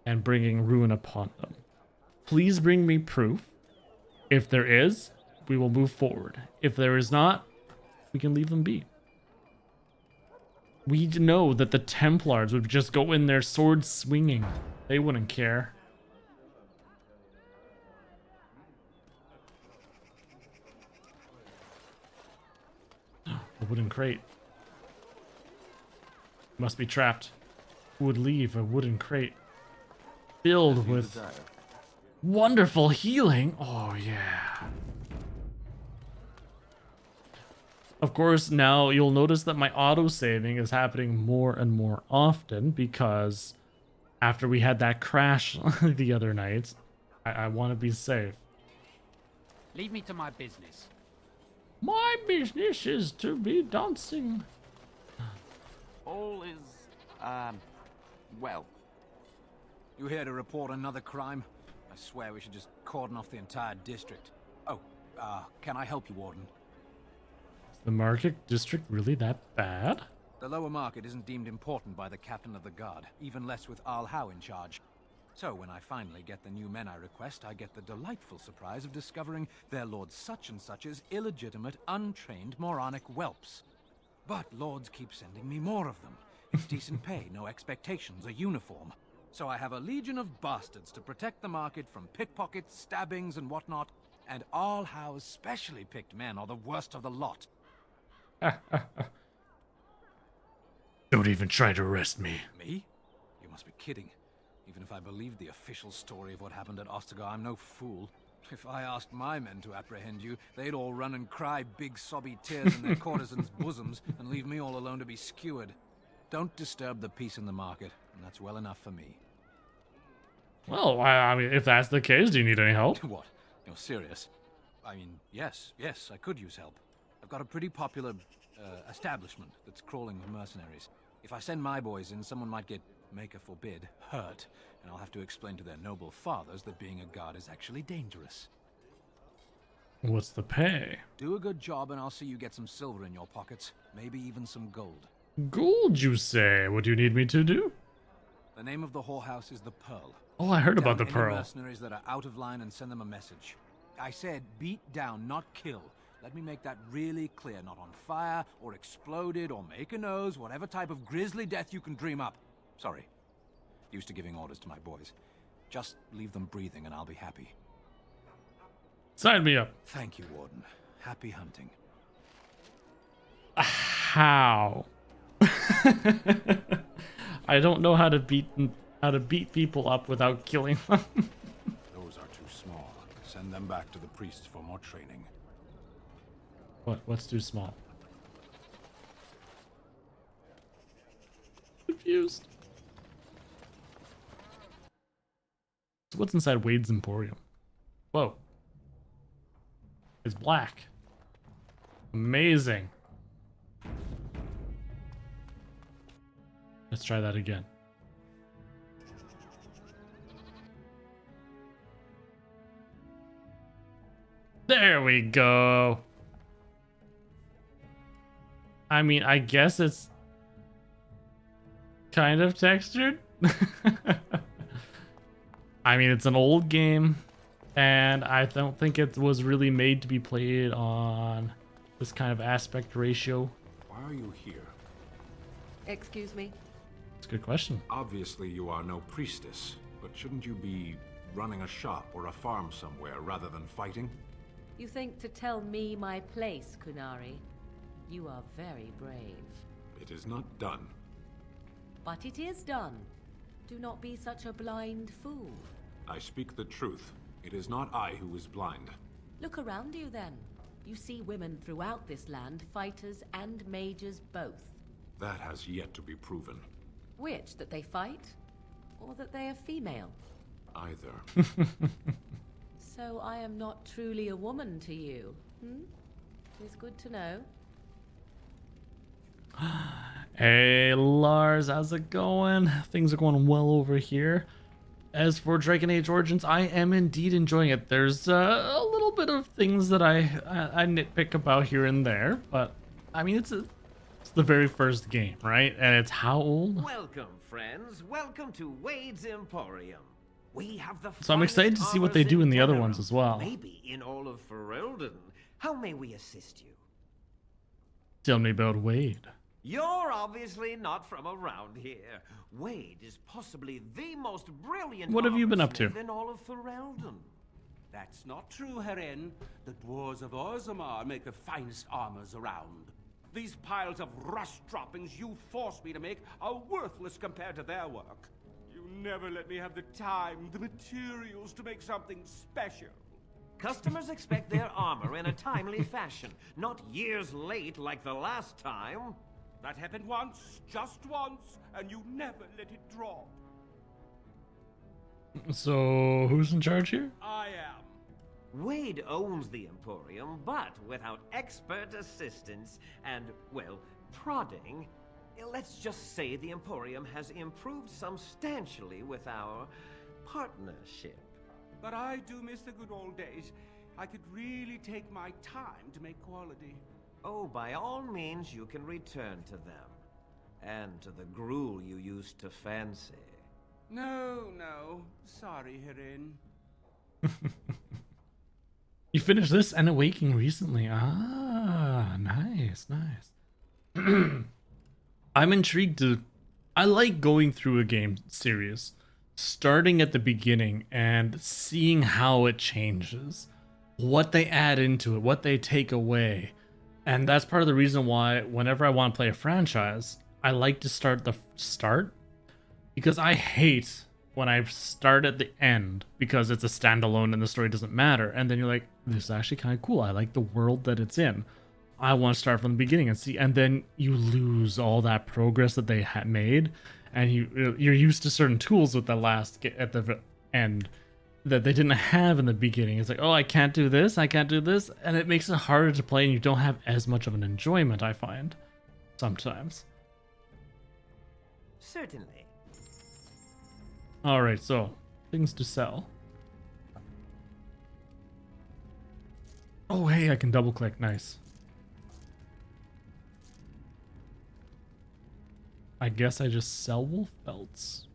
and bringing ruin upon them. Please bring me proof. If there is, we will move forward. If there is not, we can leave them be. We know that the Templars would just go in there sword swinging. They wouldn't care. A wooden crate. Must be trapped. Who would leave a wooden crate filled with wonderful healing? Oh yeah. Of course, now you'll notice that my auto-saving is happening more and more often because after we had that crash the other night, I want to be safe. Leave me to my business. My business is to be dancing. All is, well. You here to report another crime? I swear we should just cordon off the entire district. Oh, Can I help you, Warden? Is the market district really that bad? The lower market isn't deemed important by the captain of the guard, even less with Al Howe in charge. So when I finally get the new men I request, I get the delightful surprise of discovering their Lord Such-and-Such's illegitimate, untrained, moronic whelps. But lords keep sending me more of them. It's decent pay, no expectations, a uniform. So I have a legion of bastards to protect the market from pickpockets, stabbings, and whatnot. And Al Howe's specially picked men are the worst of the lot. Don't even try to arrest me. Me? You must be kidding. Even if I believed the official story of what happened at Ostagar, I'm no fool. If I asked my men to apprehend you, they'd all run and cry big sobby tears in their courtesans' bosoms and leave me all alone to be skewered. Don't disturb the peace in the market, and that's well enough for me. Well, I mean, if that's the case, do you need any help? What? You're serious? I mean, yes, I could use help. I've got a pretty popular establishment that's crawling with mercenaries. If I send my boys in, someone might get, Maker forbid, hurt, and I'll have to explain to their noble fathers that being a guard is actually dangerous. What's the pay? Do a good job and I'll see you get some silver in your pockets, maybe even some gold. Gold, you say? What do you need me to do? The name of the whorehouse is the Pearl. Oh, I heard about the Any Pearl. mercenaries that are out of line and send them a message. I said beat down, not kill. Let me make that really clear. Not on fire, or exploded, or make a nose, whatever type of grisly death you can dream up. Sorry. Used to giving orders to my boys. Just leave them breathing and I'll be happy. Sign me up. Thank you, Warden. Happy hunting. How? I don't know how to beat people up without killing them. Those are too small. Send them back to the priests for more training. What's too small? Confused. So what's inside Wade's Emporium? Whoa. It's black. Amazing. Let's try that again. There we go. I mean, I guess it's kind of textured. I mean, it's an old game, and I don't think it was really made to be played on this kind of aspect ratio. Why are you here? Excuse me? It's a good question. Obviously, you are no priestess, but shouldn't you be running a shop or a farm somewhere rather than fighting? You think to tell me my place, Kunari? You are very brave. It is not done. But it is done. Do not be such a blind fool. I speak the truth. It is not I who is blind. Look around you then. You see women throughout this land, fighters and mages both. That has yet to be proven. Which, that they fight? Or that they are female? Either. So I am not truly a woman to you, hmm? It's good to know. Hey Lars, how's it going? Things are going well over here. As for Dragon Age Origins, I am indeed enjoying it. There's a little bit of things that I nitpick about here and there, but I mean it's the very first game, right? And it's how old? Welcome, friends. Welcome to Wade's Emporium. We have the So I'm excited to see what they do in the other ones as well. Maybe in all of Ferelden. How may we assist you? Tell me about Wade. You're obviously not from around here. Wade is possibly the most brilliant What have you been up to? in all of Ferelden. That's not true, Heren. The dwarves of Orzammar make the finest armors around. These piles of rust droppings you force me to make are worthless compared to their work. You never let me have the time, the materials to make something special. Customers expect their armor in a timely fashion, not years late like the last time. That happened once, just once, and you never let it drop. So who's in charge here? I am. Wade owns the Emporium, but without expert assistance and, well, prodding, let's just say the Emporium has improved substantially with our partnership. But I do miss the good old days. I could really take my time to make quality. Oh, by all means, you can return to them. And to the gruel you used to fancy. No, no. Sorry, Hirin. You finished this and Awakening recently. Ah, nice, nice. I'm intrigued to... I like going through a game series, starting at the beginning and seeing how it changes, what they add into it, what they take away. And that's part of the reason why whenever I want to play a franchise, I like to start the start, because I hate when I start at the end because it's a standalone and the story doesn't matter. And then you're like, this is actually kind of cool. I like the world that it's in. I want to start from the beginning and see, and then you lose all that progress that they had made, and you're used to certain tools with the last at the end that they didn't have in the beginning. It's like, oh, I can't do this, and it makes it harder to play, and you don't have as much of an enjoyment, I find, sometimes. Certainly. All right, so things to sell. Oh, hey, I can double click. Nice. I guess I just sell wolf belts.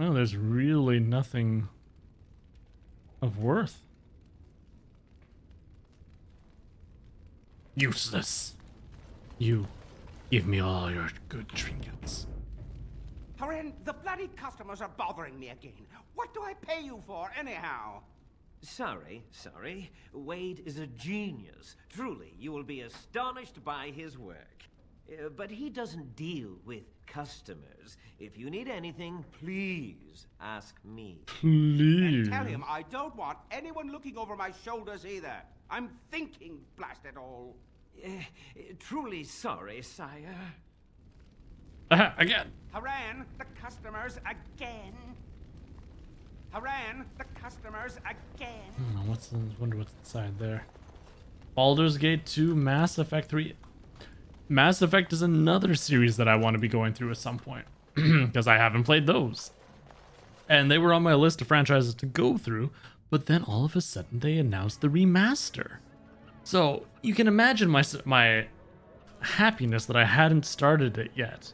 Oh, there's really nothing of worth. Useless. You, give me all your good trinkets. Hirin, the bloody customers are bothering me again. What do I pay you for, anyhow? Sorry. Wade is a genius. Truly, you will be astonished by his work. But he doesn't deal with customers. If you need anything, please ask me. Please. And tell him I don't want anyone looking over my shoulders either. I'm thinking, blast it all. Truly sorry, sire. Again. Hirin, the customers again. Hirin, the customers again. Wonder what's inside there. Baldur's Gate 2, Mass Effect 3. Mass Effect is another series that I want to be going through at some point, because I haven't played those. And they were on my list of franchises to go through, but then all of a sudden they announced the remaster. So you can imagine my happiness that I hadn't started it yet,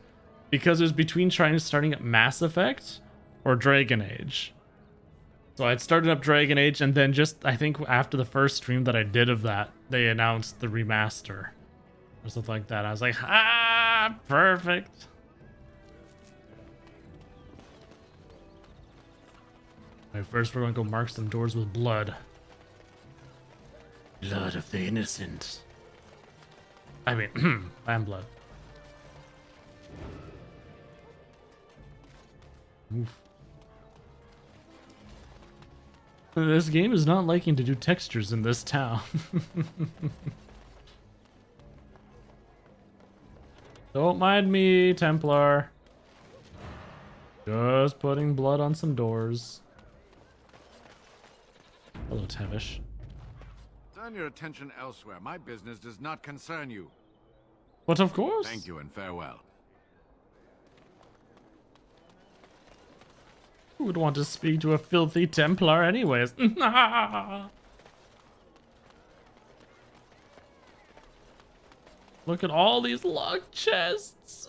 because it was between starting at Mass Effect or Dragon Age. So I'd started up Dragon Age, and then just, I think after the first stream that I did of that, they announced the remaster or something like that. I was like, ah, perfect. Alright, first we're going to go mark some doors with blood. Blood of the innocent. I mean, and blood. Oof. This game is not liking to do textures in this town. Don't mind me, Templar. Just putting blood on some doors. Hello, Tevish. Turn your attention elsewhere. My business does not concern you. But of course. Thank you and farewell. Who would want to speak to a filthy Templar anyways? Look at all these locked chests.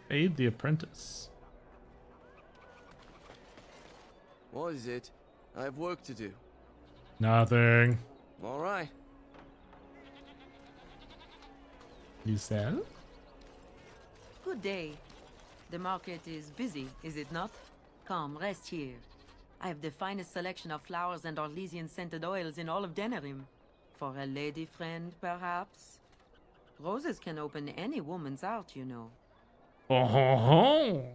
Fade the Apprentice. What is it? I have work to do. Nothing. All right. You sell? Good day. The market is busy, is it not? Come, rest here. I have the finest selection of flowers and Orlesian scented oils in all of Denerim. For a lady friend, perhaps? Roses can open any woman's heart, you know. Oh ho ho!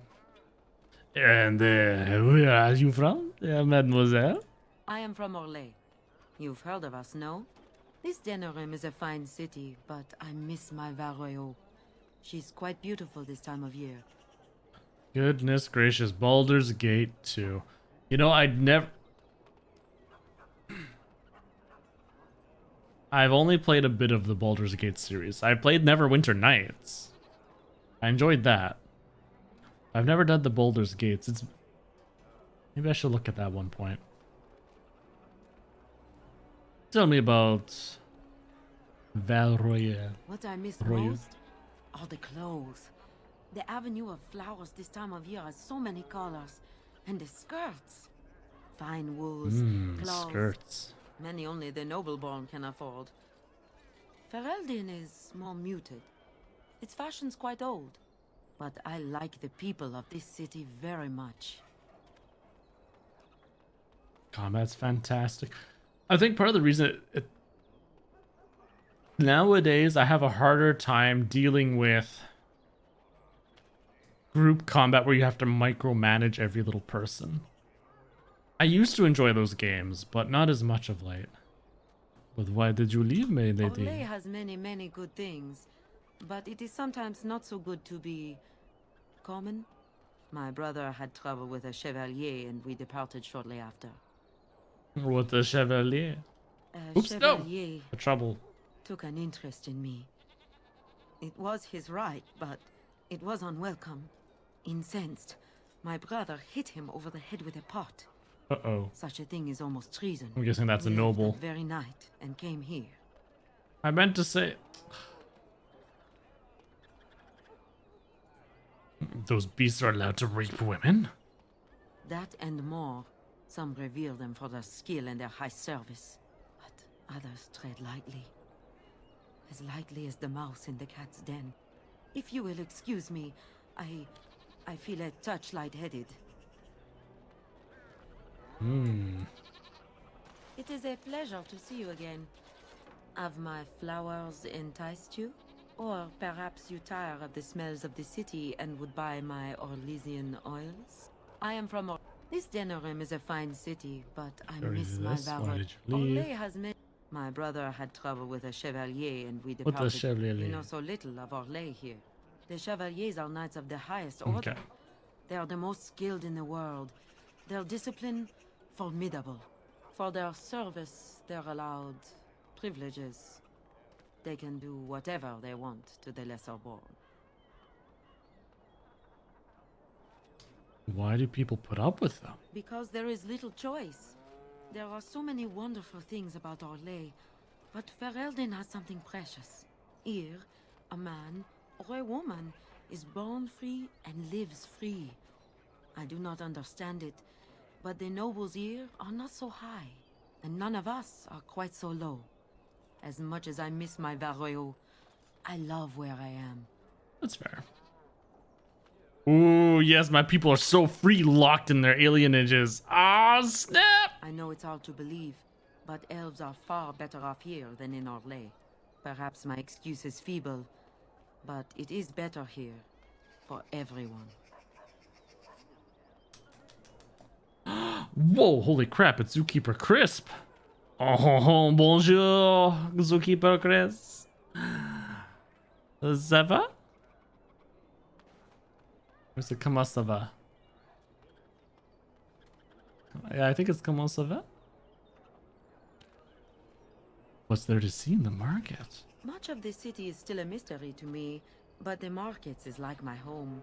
And where are you from, mademoiselle? I am from Orlais. You've heard of us, no? This Denerim is a fine city, but I miss my Varoyo. She's quite beautiful this time of year. Goodness gracious, Baldur's Gate 2. You know, I've only played a bit of the Baldur's Gate series. I played Neverwinter Nights. I enjoyed that. I've never done the Baldur's Gates. Maybe I should look at that one point. Tell me about Valroya. What I miss Roya. most are the clothes. The avenue of flowers this time of year has so many colors. And the skirts. Fine wools, cloths. Skirts. Many only the noble-born can afford. Ferelden is more muted. Its fashion's quite old. But I like the people of this city very much. Combat's fantastic. I think part of the reason nowadays I have a harder time dealing with group combat where you have to micromanage every little person. I used to enjoy those games, but not as much of late. But why did you leave me, lady? Orlais has many good things, but it is sometimes not so good to be common. My brother had trouble with a chevalier and we departed shortly after. What a chevalier? Oops, Chevalier no! Trouble. took an interest in me. It was his right, but it was unwelcome. Incensed, my brother hit him over the head with a pot. Uh-oh. Such a thing is almost treason. I'm guessing that's a We left noble. that very night and came here. I meant to say... Those beasts are allowed to rape women? That and more. Some revere them for their skill and their high service, but others tread lightly. As lightly as the mouse in the cat's den. If you will excuse me, I feel a touch lightheaded. It is a pleasure to see you again. Have my flowers enticed you? Or perhaps you tire of the smells of the city and would buy my Orlesian oils? I am from This Denerim is a fine city, but I miss my Valor. Orlais has many... My brother had trouble with a chevalier and we departed. What a chevalier? We know so little of Orlais here. The chevaliers are knights of the highest order. Okay. They are the most skilled in the world. Their discipline, formidable. For their service, they're allowed privileges. They can do whatever they want to the lesser born. Why do people put up with them? Because there is little choice. There are so many wonderful things about Orlais, but Ferelden has something precious. Here, a man or a woman is born free and lives free. I do not understand it, but the nobles here are not so high, and none of us are quite so low. As much as I miss my Varroyo, I love where I am. That's fair. Ooh, yes, my people are so free, locked in their alienages. Ah, snap! I know it's hard to believe, but elves are far better off here than in Orlais. Perhaps my excuse is feeble, but it is better here for everyone. Whoa, holy crap, it's Zookeeper Crisp. Oh, bonjour, Zookeeper Crisp. Zeva? Where's the comment ça va? Yeah, I think it's comment ça va. What's there to see in the market? Much of the city is still a mystery to me, but the markets is like my home.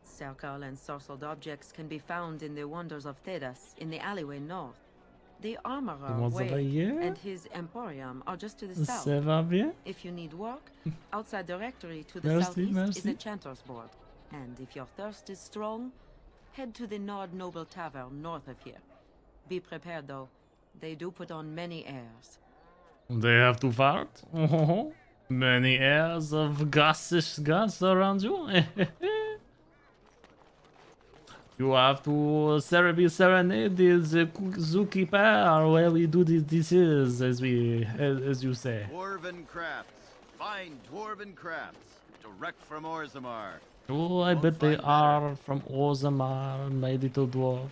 Circle and sorcelled objects can be found in the wonders of Thedas, in the alleyway north. The armorer Wade and his emporium are just to the south. Ça va bien? If you need work, outside the rectory to the southeast is the Chanter's Board. And if your thirst is strong, head to the Nord Noble Tavern north of here. Be prepared though, they do put on many airs. They have to fart? Oh, many airs of gassish gas around you? You have to serenade the zookeeper where we do these dishes, as you say. Dwarven crafts. Fine dwarven crafts. Direct from Orzammar. Oh, I bet they are from Orzammar, my little dwarf.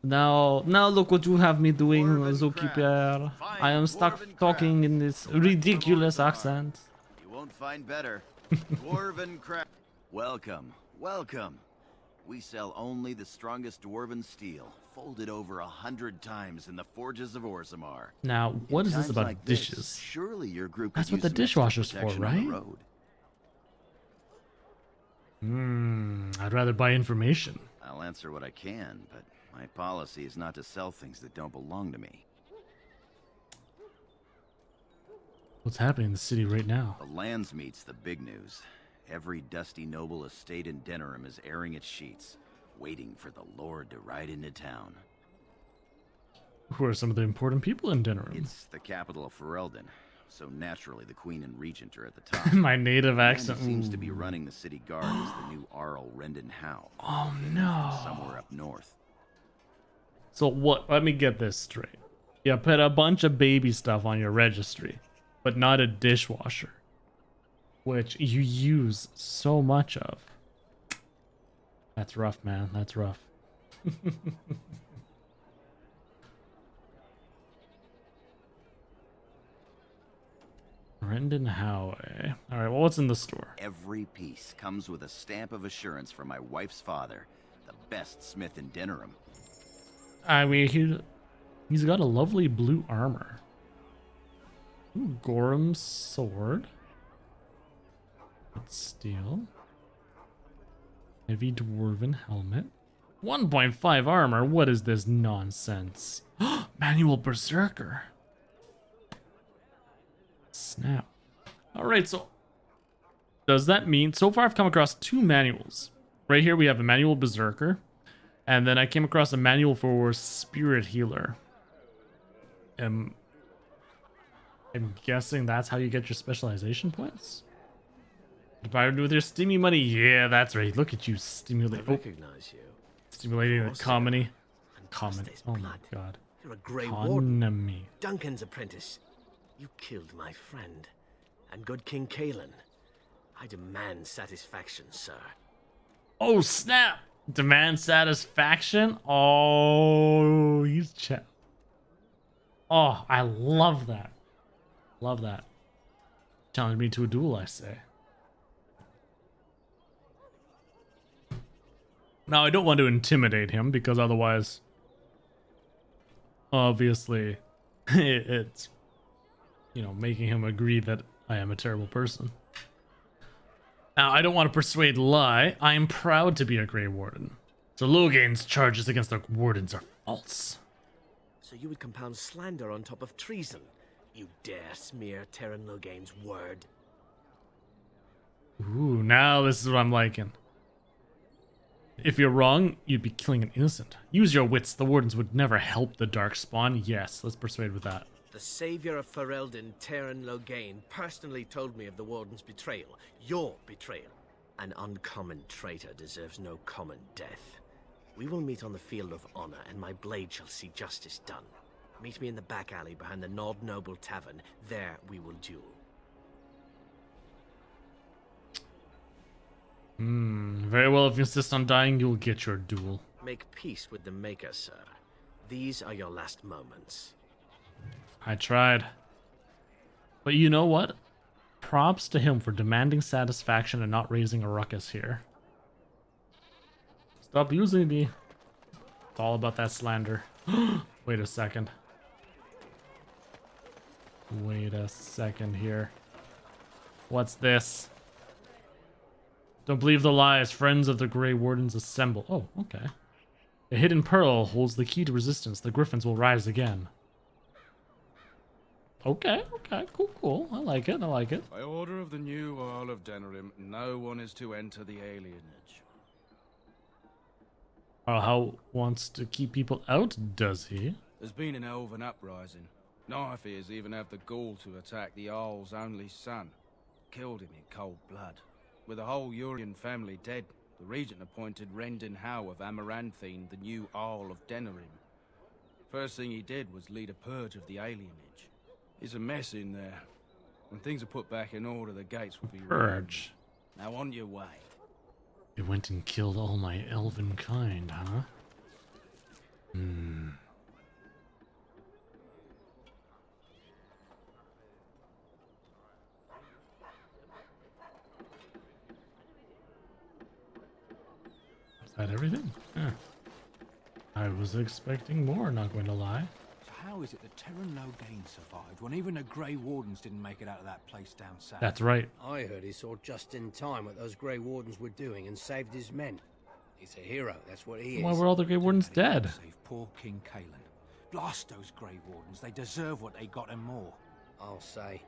Now look what you have me doing, zookeeper. I am stuck talking in this ridiculous accent. You won't find better. Dwarven craft. Welcome, welcome. We sell only the strongest dwarven steel, folded over 100 times in the forges of Orzammar. Now, what is this about like dishes? This, surely your group That's could what the use some extra dishwasher's for, protection on the right? road. I'd rather buy information. I'll answer what I can, but my policy is not to sell things that don't belong to me. What's happening in the city right now? The Landsmeet's the big news. Every dusty noble estate in Denerim is airing its sheets, waiting for the Lord to ride into town. Who are some of the important people in Denerim? It's the capital of Ferelden, so naturally the Queen and Regent are at the top. My native The man accent. who seems to be running the city guard is the new Arl Rendon Howe. Oh no. Somewhere up north. So what? Let me get this straight. You put a bunch of baby stuff on your registry, but not a dishwasher, which you use so much of. That's rough, man. That's rough. Rendon Howe. All right, well, what's in the store? Every piece comes with a stamp of assurance from my wife's father, the best smith in Denerim. I mean, he's got a lovely blue armor. Ooh, Gorham's sword. It's steel. Heavy dwarven helmet. 1.5 armor? What is this nonsense? Manual berserker. Snap. Alright, so does that mean so far I've come across 2 manuals. Right here we have a manual berserker, and then I came across a manual for spirit healer. I'm guessing that's how you get your specialization points. Divided with your stimmy money. Yeah, that's right. Look at you stimulate. I recognize you. Stimulating the comedy. Trust Oh my blood. god. You're a grey warden. Economy. Duncan's apprentice. You killed my friend. And good King Kalen. I demand satisfaction, sir. Oh snap! Demand satisfaction. Oh, he's chat. Oh, I love that. Love that. Challenge me to a duel, I say. Now, I don't want to intimidate him because otherwise, obviously, it's, you know, making him agree that I am a terrible person. Now, I don't want to persuade lie. I am proud to be a Grey Warden. So Logain's charges against the Wardens are false. So you would compound slander on top of treason? You dare smear Terran Logain's word? Ooh, now this is what I'm liking. If you're wrong, you'd be killing an innocent. Use your wits. The Wardens would never help the Darkspawn. Yes, let's persuade with that. The savior of Ferelden, Terran Logain, personally told me of the Warden's betrayal. Your betrayal. An uncommon traitor deserves no common death. We will meet on the field of honor, and my blade shall see justice done. Meet me in the back alley behind the Nod Noble Tavern. There we will duel. Very well, if you insist on dying, you'll get your duel. Make peace with the Maker, sir. These are your last moments. I tried. But you know what? Props to him for demanding satisfaction and not raising a ruckus here. Stop using me. It's all about that slander. Wait a second. Wait a second here. What's this? Don't believe the lies. Friends of the Grey Wardens assemble. Oh, okay. A hidden pearl holds the key to resistance. The Griffins will rise again. Okay, cool. I like it. By order of the new Earl of Denerim, no one is to enter the alienage. How wants to keep people out, does he? There's been an elven uprising. Knifeears even have the gall to attack the Earl's only son. Killed him in cold blood. With the whole Urian family dead, the regent appointed Rendon Howe of Amaranthine the new Earl of Denerim. First thing he did was lead a purge of the alienage. It's a mess in there. When things are put back in order, the gates will be Purge. Now on your way. They went and killed all my elven kind, huh? Is that everything? Yeah. I was expecting more, not going to lie. So how is it that Terran Logain survived when even the Grey Wardens didn't make it out of that place down south? That's right. I heard he saw just in time what those Grey Wardens were doing and saved his men. He's a hero, that's what he is. Why were all the Grey Wardens dead? Save poor King Kalen. Blast those Grey Wardens. They deserve what they got and more. I'll say.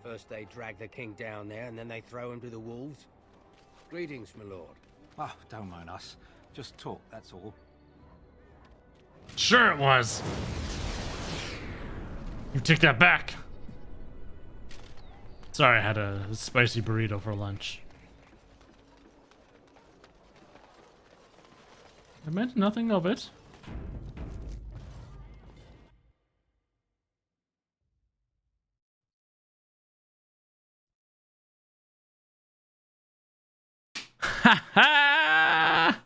First they drag the king down there, and then they throw him to the wolves. Greetings, my lord. Ah, don't mind us. Just talk, that's all. Sure it was. You take that back. Sorry, I had a spicy burrito for lunch. I meant nothing of it. Ha ha!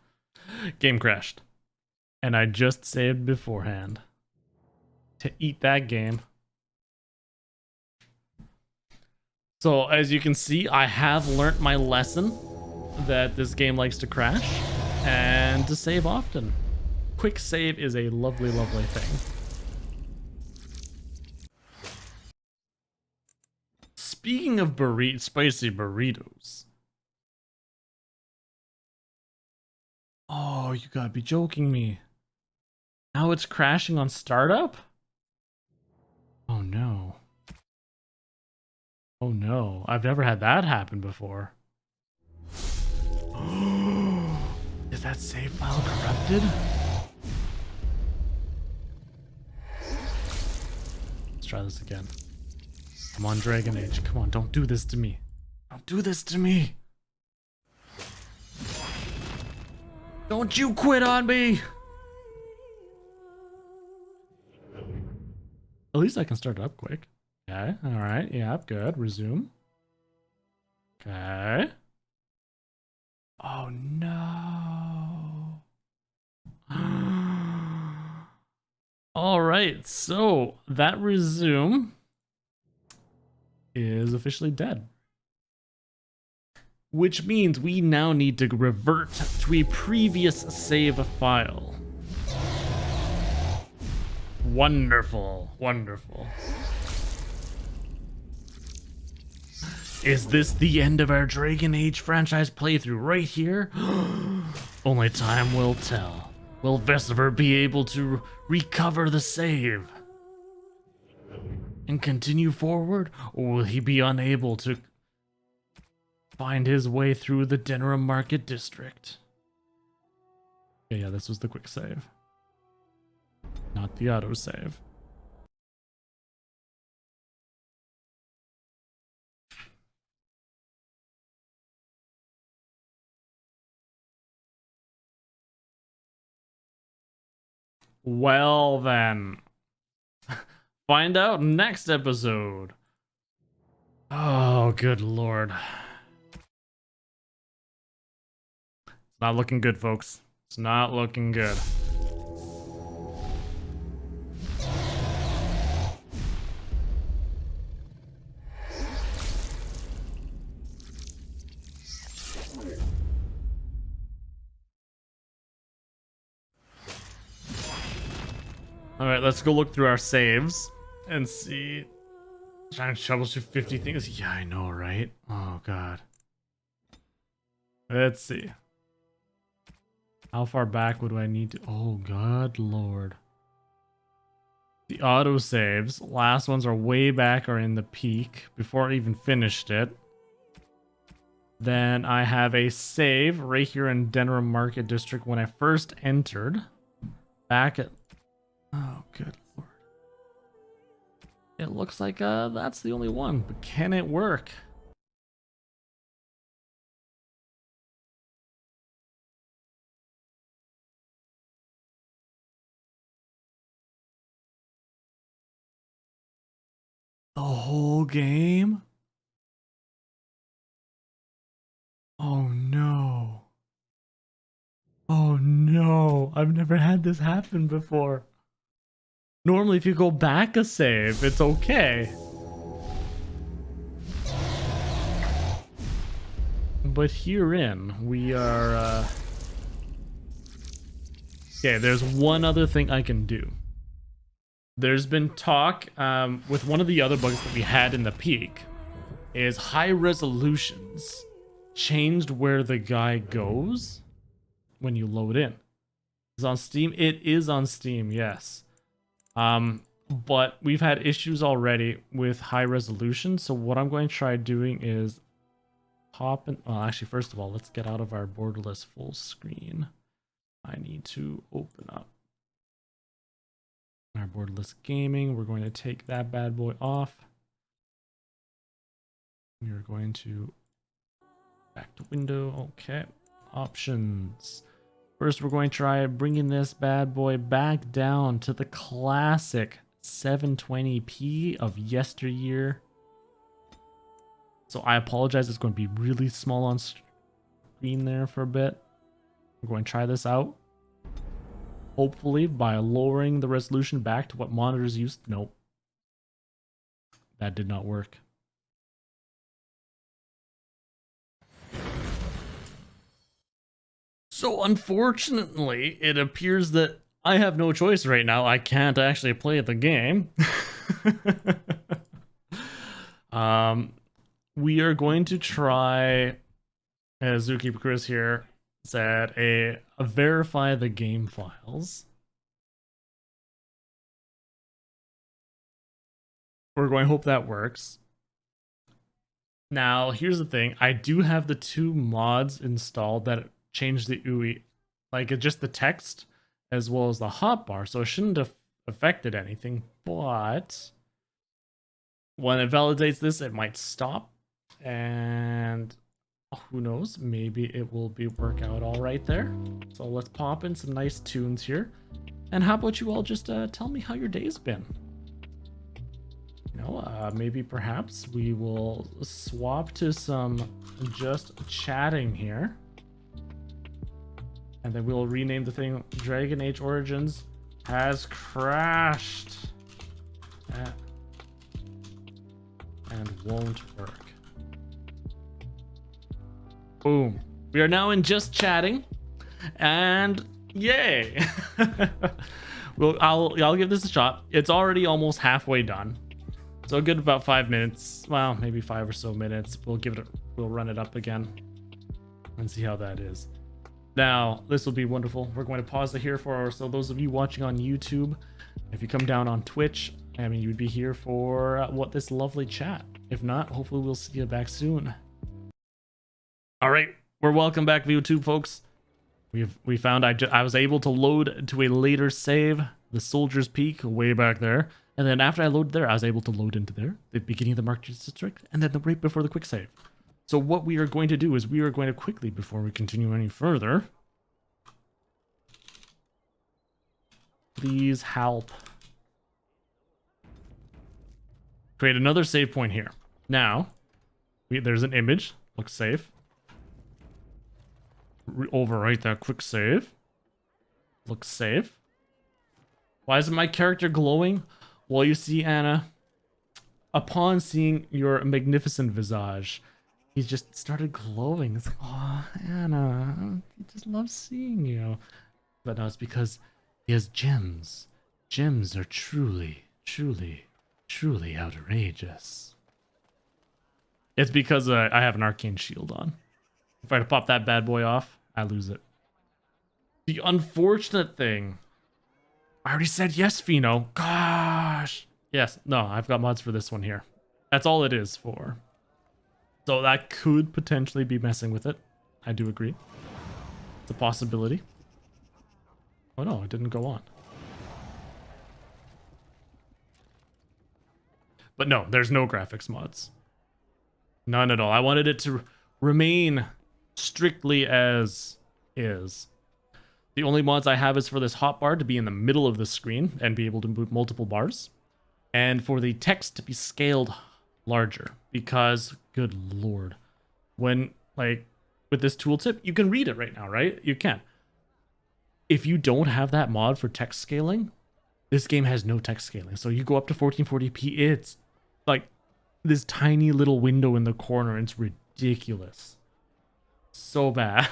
Game crashed. And I just saved beforehand. To eat that game. So, as you can see, I have learnt my lesson that this game likes to crash and to save often. Quick save is a lovely, lovely thing. Speaking of spicy burritos. Oh, you gotta be joking me. Now it's crashing on startup? Oh no. Oh no, I've never had that happen before. Is that save file corrupted? Let's try this again. Come on, Dragon Age. Come on, don't do this to me. Don't do this to me. Don't you quit on me. At least I can start it up quick. Okay, alright, yeah, good. Resume. Okay. Oh no. Alright, so that resume is officially dead. Which means we now need to revert to a previous save file. Wonderful, wonderful. Is this the end of our Dragon Age franchise playthrough right here? Only time will tell. Will Vesever be able to recover the save and continue forward, or will he be unable to find his way through the Denerim Market District? Yeah, this was the quick save, not the autosave. Well then, find out next episode. Oh, good lord. It's not looking good, folks. It's not looking good. Alright, let's go look through our saves and see. Trying to troubleshoot 50 things. Yeah, I know, right? Oh, God. Let's see. How far back would I need to? Oh, God, Lord. The autosaves. Last ones are way back or in the peak before I even finished it. Then I have a save right here in Denerim Market District when I first entered. Back at... Oh, good lord. It looks like that's the only one, but can it work? The whole game? Oh no. Oh no. I've never had this happen before. Normally, if you go back a save, it's okay. But herein, we are... Okay, there's one other thing I can do. There's been talk with one of the other bugs that we had in the peak, is high resolutions changed where the guy goes. when you load in. Is it on Steam? It is on Steam, yes. But we've had issues already with high resolution, so what I'm going to try doing is hop in. Well, actually, first of all, let's get out of our borderless full screen. I need to open up our borderless gaming. We're going to take that bad boy off. We are going to back to window. Okay, options. First, we're going to try bringing this bad boy back down to the classic 720p of yesteryear. So I apologize, it's going to be really small on screen there for a bit. We're going to try this out. Hopefully by lowering the resolution back to what monitors used. Nope. That did not work. So unfortunately, it appears that I have no choice right now. I can't actually play the game. We are going to try, as Zookeeper Chris here said, a verify the game files. We're going to hope that works. Now, here's the thing. I do have the 2 mods installed that change the UI, like just the text as well as the hotbar, so it shouldn't have affected anything, but when it validates this, it might stop, and who knows, maybe it will work out all right there. So let's pop in some nice tunes here, and how about you all just tell me how your day's been? You know, maybe perhaps we will swap to some just chatting here. And then we'll rename the thing Dragon Age Origins has crashed. And won't work. Boom. We are now in just chatting. And yay. I'll give this a shot. It's already almost halfway done. So good, about 5 minutes. Well, maybe 5 or so minutes. We'll run it up again and see how that is. Now, this will be wonderful. We're going to pause it here so those of you watching on YouTube, if you come down on Twitch, I mean, you'd be here for this lovely chat. If not, hopefully we'll see you back soon. All right, we're welcome back, YouTube folks. We found I was able to load to a later save, the Soldier's Peak, way back there, and then after I loaded there, I was able to load into there, the beginning of the Market District, and then right before the quick save. So what we are going to do is we are going to quickly, before we continue any further, please help create another save point here. Now, there's an image, looks safe. Overwrite that quick save. Looks safe. Why isn't my character glowing? Well, you see, Anna, upon seeing your magnificent visage, he just started glowing. It's like, oh, Anna, he just loves seeing you. But no, it's because he has gems. Gems are truly, truly, truly outrageous. It's because I have an arcane shield on. If I were to pop that bad boy off, I lose it. The unfortunate thing, I already said yes, Fino. Gosh. Yes, no, I've got mods for this one here. That's all it is for. So that could potentially be messing with it. I do agree. It's a possibility. Oh no, it didn't go on. But no, there's no graphics mods. None at all. I wanted it to remain strictly as is. The only mods I have is for this hotbar to be in the middle of the screen and be able to move multiple bars. And for the text to be scaled larger. Because, good lord, when, like, with this tooltip, you can read it right now, right? You can. If you don't have that mod for text scaling, this game has no text scaling. So you go up to 1440p, it's like this tiny little window in the corner. It's ridiculous. So bad.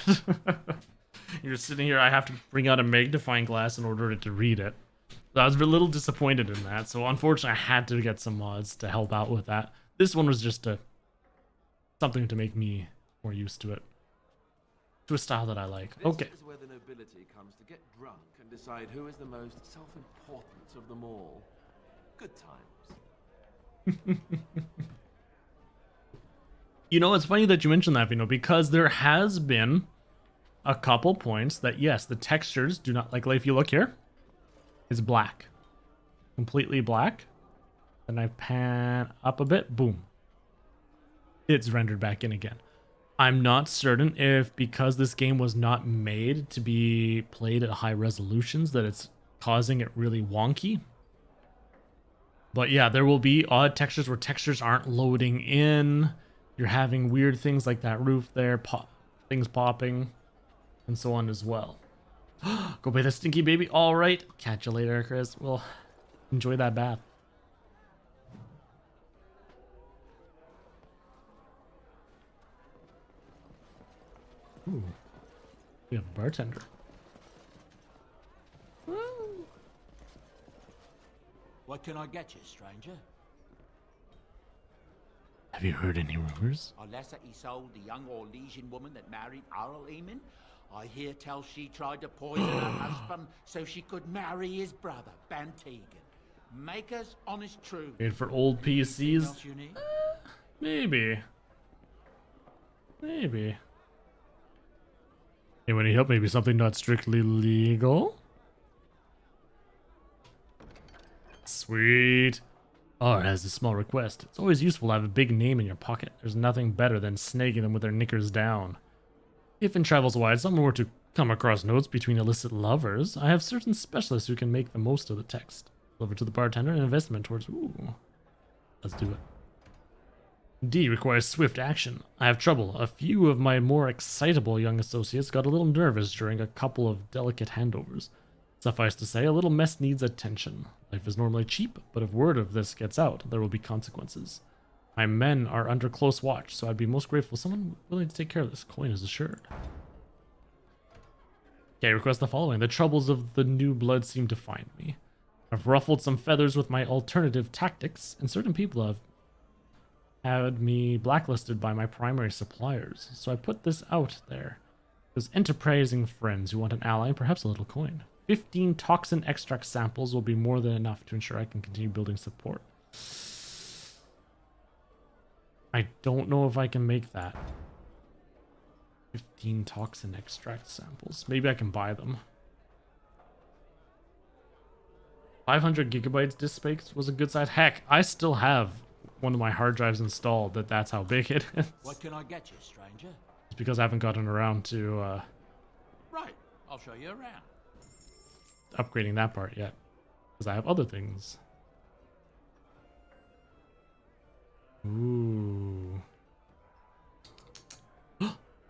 You're sitting here, I have to bring out a magnifying glass in order to read it. So I was a little disappointed in that. So unfortunately, I had to get some mods to help out with that. This one was just something to make me more used to it. to a style that I like. Okay. This is where the nobility comes to get drunk and decide who is the most self-important of them all. Good times. You know, it's funny that you mentioned that, Vino, because there has been a couple points that, yes, the textures do not, like if you look here, it's black. Completely black. Then I pan up a bit, boom. It's rendered back in again. I'm not certain if because this game was not made to be played at high resolutions that it's causing it really wonky. But yeah, there will be odd textures where textures aren't loading in. You're having weird things like that roof there, things popping, and so on as well. Go bathe the stinky baby. All right. Catch you later, Chris. Well, enjoy that bath. Ooh. We have a bartender. What can I get you, stranger? Have you heard any rumors? Unless that he sold the young Orlesian woman that married Earl Eamon. I hear tell she tried to poison her husband so she could marry his brother, Bantegan. Maker's honest truth. Made for old PCs? Else you need? Maybe. Maybe. Anyone need help? Maybe something not strictly legal? Sweet. Oh, it has a small request. It's always useful to have a big name in your pocket. There's nothing better than snagging them with their knickers down. If in travels wide someone were to come across notes between illicit lovers, I have certain specialists who can make the most of the text. Deliver to the bartender an investment towards... Ooh. Let's do it. D requires swift action. I have trouble. A few of my more excitable young associates got a little nervous during a couple of delicate handovers. Suffice to say, a little mess needs attention. Life is normally cheap, but if word of this gets out, there will be consequences. My men are under close watch, so I'd be most grateful someone willing to take care of this. Coin is assured. Okay, request the following. The troubles of the new blood seem to find me. I've ruffled some feathers with my alternative tactics, and certain people have had me blacklisted by my primary suppliers, so I put this out there. There's enterprising friends who want an ally and perhaps a little coin. 15 toxin extract samples will be more than enough to ensure I can continue building support. I don't know if I can make that. 15 toxin extract samples. Maybe I can buy them. 500 gigabytes disk space was a good size. Heck, I still have one of my hard drives installed that's how big it is. What can I get you, stranger? It's because I haven't gotten around to Right, I'll show you around. upgrading that part yet. Because I have other things. Ooh.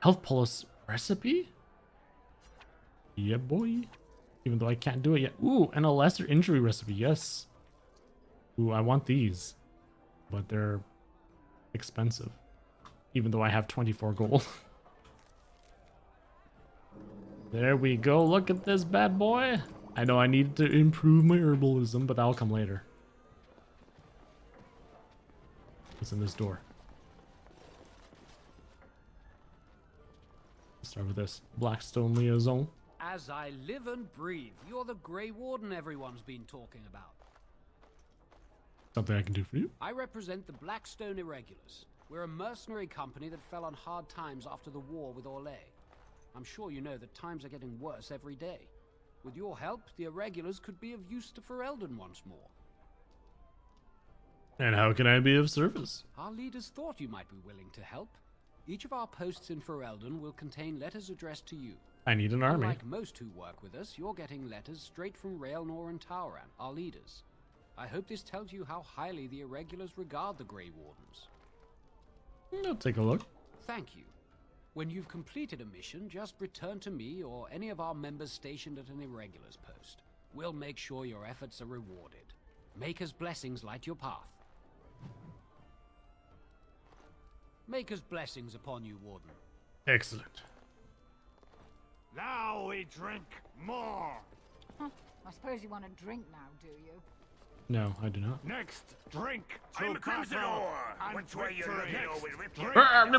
Health pulse recipe? Yeah, boy. Even though I can't do it yet. Ooh, and a lesser injury recipe. Yes. Ooh, I want these. But they're expensive. Even though I have 24 gold. There we go. Look at this bad boy. I know I need to improve my herbalism, but that'll come later. What's in this door? Let's start with this. Blackstone liaison. As I live and breathe, you're the Grey Warden everyone's been talking about. Something I can do for you? I represent the Blackstone Irregulars. We're a mercenary company that fell on hard times after the war with Orlais. I'm sure you know that times are getting worse every day. With your help, the Irregulars could be of use to Ferelden once more. And how can I be of service? Our leaders thought you might be willing to help. Each of our posts in Ferelden will contain letters addressed to you. I need an army. Unlike most who work with us, you're getting letters straight from Raelnor and Tauran, our leaders. I hope this tells you how highly the Irregulars regard the Grey Wardens. I'll take a look. Thank you. When you've completed a mission, just return to me or any of our members stationed at an Irregulars post. We'll make sure your efforts are rewarded. Maker's blessings light your path. Maker's blessings upon you, Warden. Excellent. Now we drink more. Huh. I suppose you want a drink now, do you? No, I do not. Next, drink to I'm the Crimson battle Ore. and Which way you victory. looking, or we'll rip you Drink out.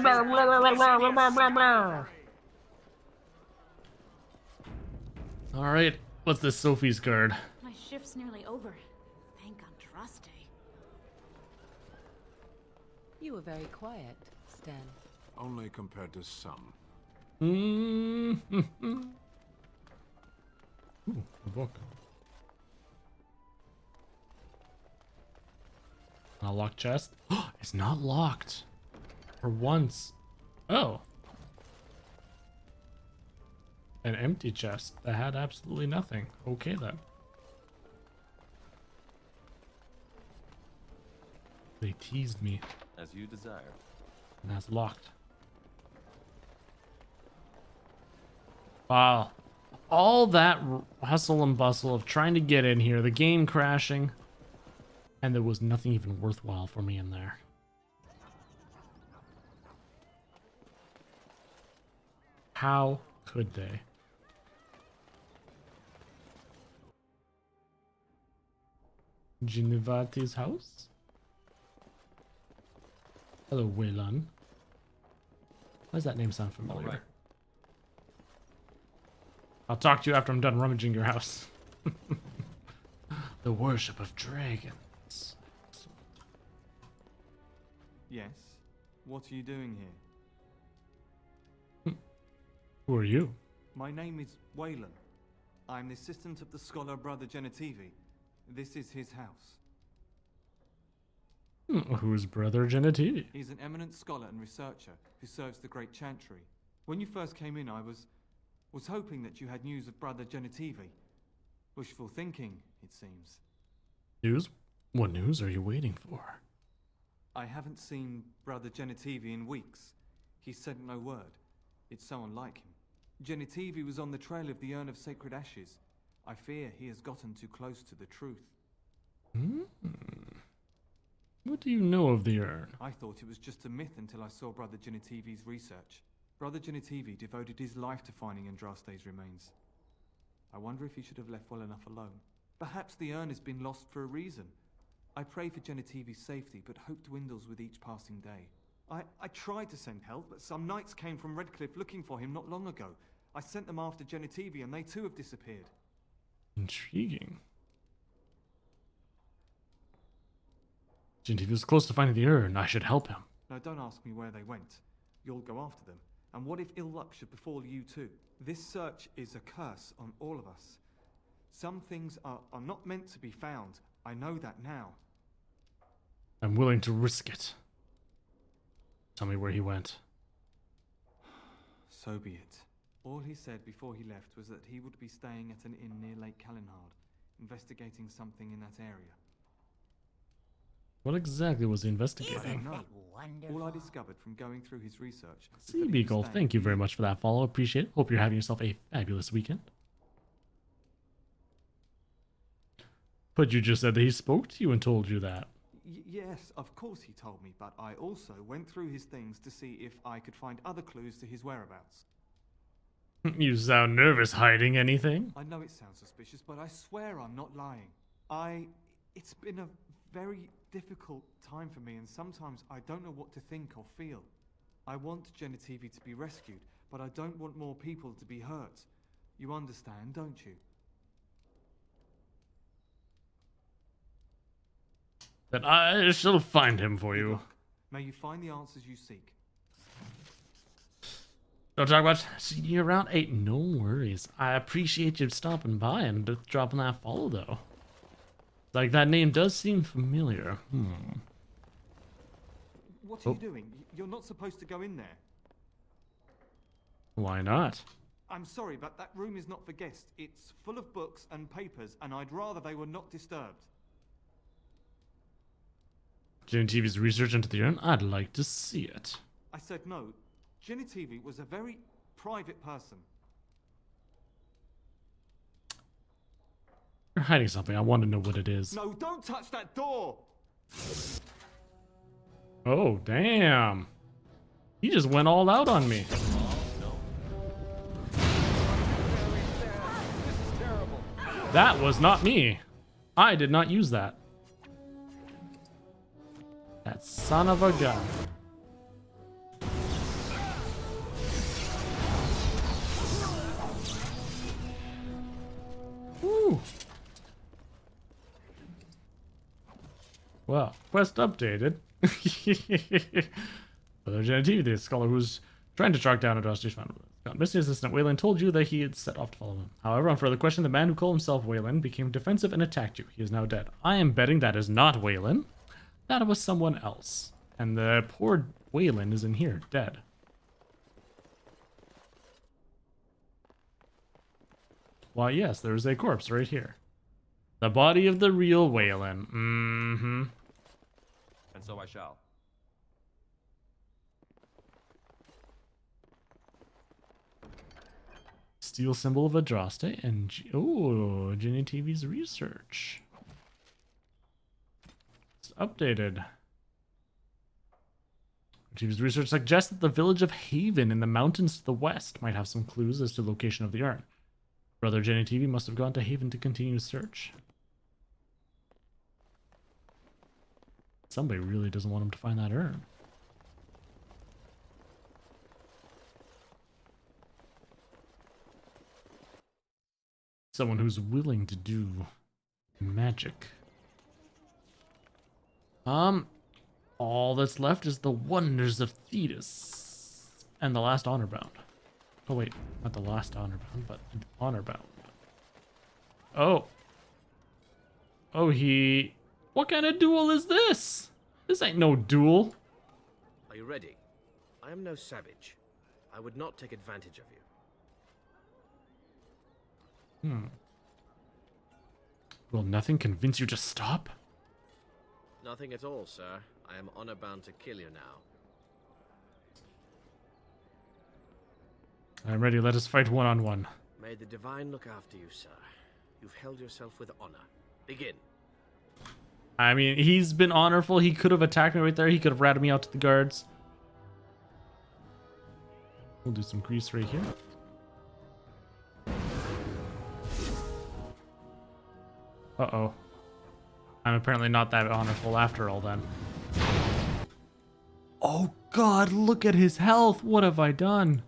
Alright, what's this Sophie's card? My shift's nearly over. Thank Andraste. You were very quiet, Stan. Only compared to some. Ooh, a book. A locked chest? It's not locked. For once. Oh. An empty chest that had absolutely nothing. Okay then. They teased me. As you desire. And that's locked. Wow. All that hustle and bustle of trying to get in here, the game crashing, and there was nothing even worthwhile for me in there. How could they? Ginevati's house? Hello, Waylan. Why does that name sound familiar? All right. I'll talk to you after I'm done rummaging your house. The worship of dragons. Yes? What are you doing here? Who are you? My name is Waylan. I'm the assistant of the scholar Brother Genitivi. This is his house. Who's Brother Genitivi? He's an eminent scholar and researcher who serves the Great Chantry. When you first came in, I was hoping that you had news of Brother Genitivi. Wishful thinking, it seems. News? What news are you waiting for? I haven't seen Brother Genitivi in weeks. He sent no word. It's so unlike him. Genitivi was on the trail of the Urn of Sacred Ashes. I fear he has gotten too close to the truth. What do you know of the urn? I thought it was just a myth until I saw Brother Genitivi's research. Brother Genitivi devoted his life to finding Andraste's remains. I wonder if he should have left well enough alone. Perhaps the urn has been lost for a reason. I pray for Genitivi's safety, but hope dwindles with each passing day. I tried to send help, but some knights came from Redcliffe looking for him not long ago. I sent them after Genitivi, and they too have disappeared. Intriguing. Genitivi was close to finding the urn. I should help him. Now don't ask me where they went. You'll go after them. And what if ill luck should befall you too? This search is a curse on all of us. Some things are not meant to be found. I know that now. I'm willing to risk it. Tell me where he went. So be it. All he said before he left was that he would be staying at an inn near Lake Calenhard, investigating something in that area. What exactly was he investigating? I don't know. All I discovered from going through his research... Sea Beagle, thank you very much for that follow. Appreciate it. Hope you're having yourself a fabulous weekend. But you just said that he spoke to you and told you that. Yes, of course he told me, but I also went through his things to see if I could find other clues to his whereabouts. You sound nervous. Hiding anything? I know it sounds suspicious, but I swear I'm not lying. It's been a very difficult time for me, and sometimes I don't know what to think or feel. I want Genitivi to be rescued, but I don't want more people to be hurt. You understand, don't you? Then I shall find him for you. May you find the answers you seek. Don't talk about seeing you around. Hey, no worries. I appreciate you stopping by and dropping that follow, though. Like, that name does seem familiar. What are you doing? You're not supposed to go in there. Why not? I'm sorry, but that room is not for guests. It's full of books and papers, and I'd rather they were not disturbed. Genitivi's research into the urn? I'd like to see it. I said no. Genitivi was a very private person. You're hiding something. I want to know what it is. No, don't touch that door! Oh, damn. He just went all out on me. That was not me. I did not use that. That son of a gun. Woo! Well, quest updated. Brother Genetivi, the scholar who's trying to track down Adrasti's found. Missing assistant Waylon told you that he had set off to follow him. However, on further question, the man who called himself Waylon became defensive and attacked you. He is now dead. I am betting that is not Waylon. That was someone else. And the poor Waylon is in here, dead. Why, yes, there is a corpse right here. The body of the real Waylon. Mm-hmm. And so I shall. Steel symbol of Adraste and Ginny TV's research. It's updated. TV's research suggests that the village of Haven in the mountains to the west might have some clues as to the location of the urn. Brother Jenny TV must have gone to Haven to continue search. Somebody really doesn't want him to find that urn. Someone who's willing to do magic. All that's left is the wonders of Thetis and the last honor bound. Oh wait, not the last honor bound, but honor bound. Oh. Oh, what kind of duel is this? This ain't no duel. Are you ready? I am no savage. I would not take advantage of you. Will nothing convince you to stop? Nothing at all, sir. I am honor bound to kill you now. I'm ready. Let us fight one-on-one. May the divine look after you, sir. You've held yourself with honor. Begin. I mean, he's been honorful. He could have attacked me right there. He could have ratted me out to the guards. We'll do some grease right here. Uh-oh. I'm apparently not that honorful after all then. Oh god, look at his health. What have I done?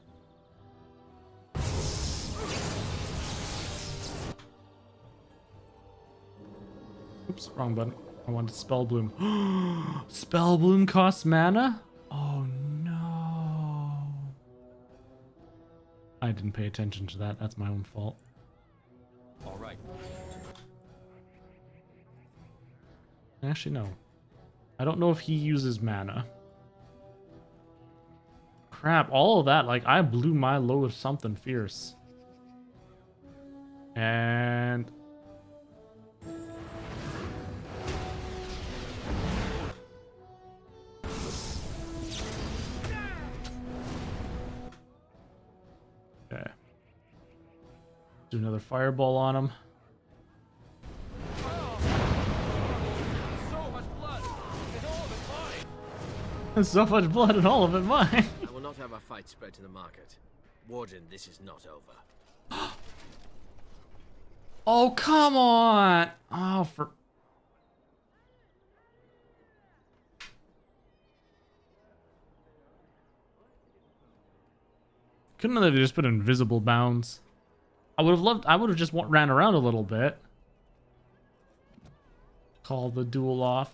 Oops, wrong button. I wanted Spell Bloom. Spell Bloom costs mana? Oh no. I didn't pay attention to that. That's my own fault. All right. Actually, no. I don't know if he uses mana. Crap, all of that, like, I blew my load of something fierce. And... okay. Do another fireball on him. So much blood and all of it mine. I will not have a fight spread to the market. Warden, this is not over. Oh, come on. Oh, for... Couldn't they just put invisible bounds? I would have just ran around a little bit. Call the duel off.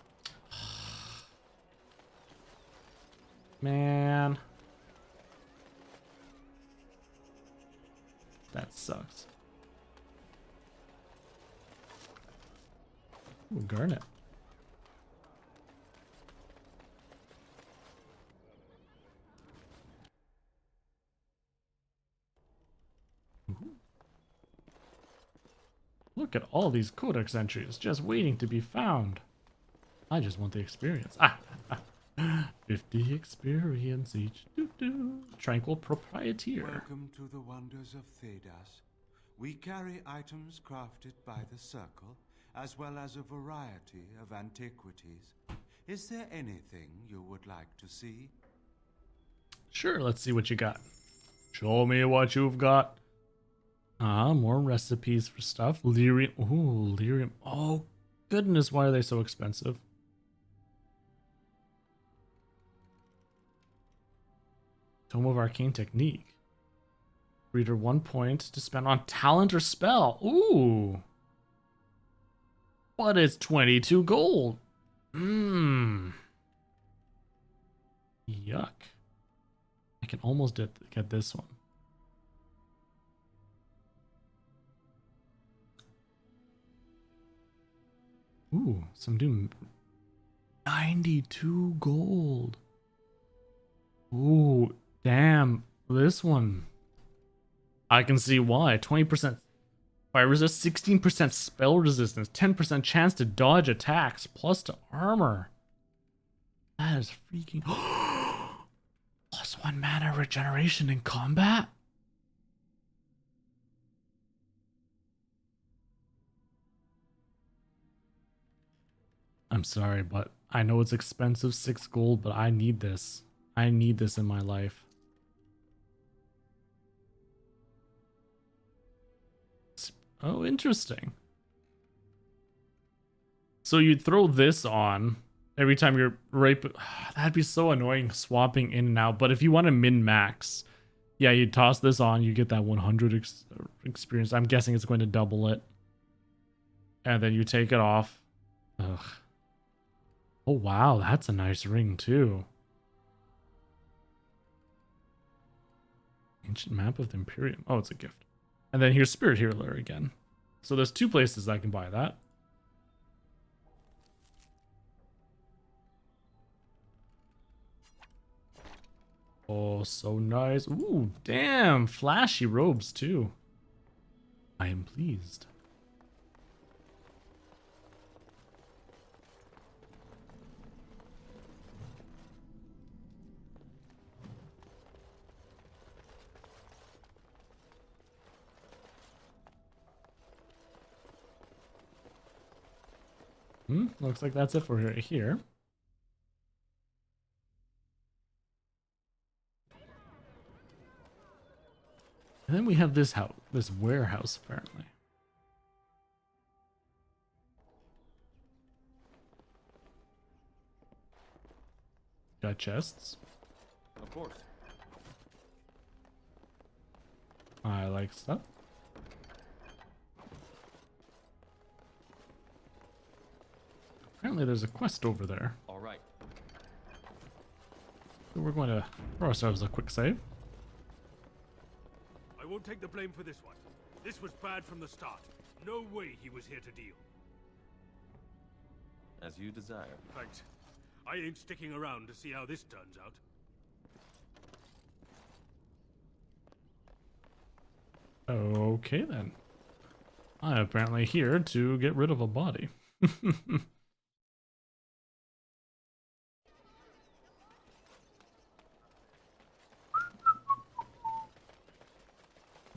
Man. That sucks. Ooh, Garnet. Ooh. Look at all these codex entries just waiting to be found. I just want the experience. 50 experience each. Tranquil proprietor. Welcome to the wonders of Thedas. We carry items crafted by the Circle, as well as a variety of antiquities. Is there anything you would like to see? Sure, let's see what you got. Show me what you've got. More recipes for stuff. Lyrium. Ooh, lyrium. Oh, goodness, why are they so expensive? Tome of Arcane Technique. Reader 1 point to spend on talent or spell. Ooh. But it's 22 gold. Mmm. Yuck. I can almost get this one. Ooh, some new 92 gold. Ooh, damn. This one. I can see why. 20% fire resist, 16% spell resistance, 10% chance to dodge attacks, plus to armor. That is freaking... +1 mana regeneration in combat? I'm sorry, but I know it's expensive, 6 gold, but I need this. I need this in my life. Oh, interesting. So you'd throw this on every time you're right. That'd be so annoying swapping in and out. But if you want to min-max, yeah, you toss this on, you get that 100 experience. I'm guessing it's going to double it. And then you take it off. Ugh. Oh, wow, that's a nice ring, too. Ancient map of the Imperium. Oh, it's a gift. And then here's Spirit Healer again. So there's 2 places I can buy that. Oh, so nice. Ooh, damn. Flashy robes, too. I am pleased. Looks like that's it for here. And then we have this house, this warehouse, apparently. Got chests. Of course. I like stuff. Apparently there's a quest over there. All right. So we're going to throw ourselves a quick save. I won't take the blame for this one. This was bad from the start. No way he was here to deal. As you desire. Thanks. I ain't sticking around to see how this turns out. Okay then. I'm apparently here to get rid of a body.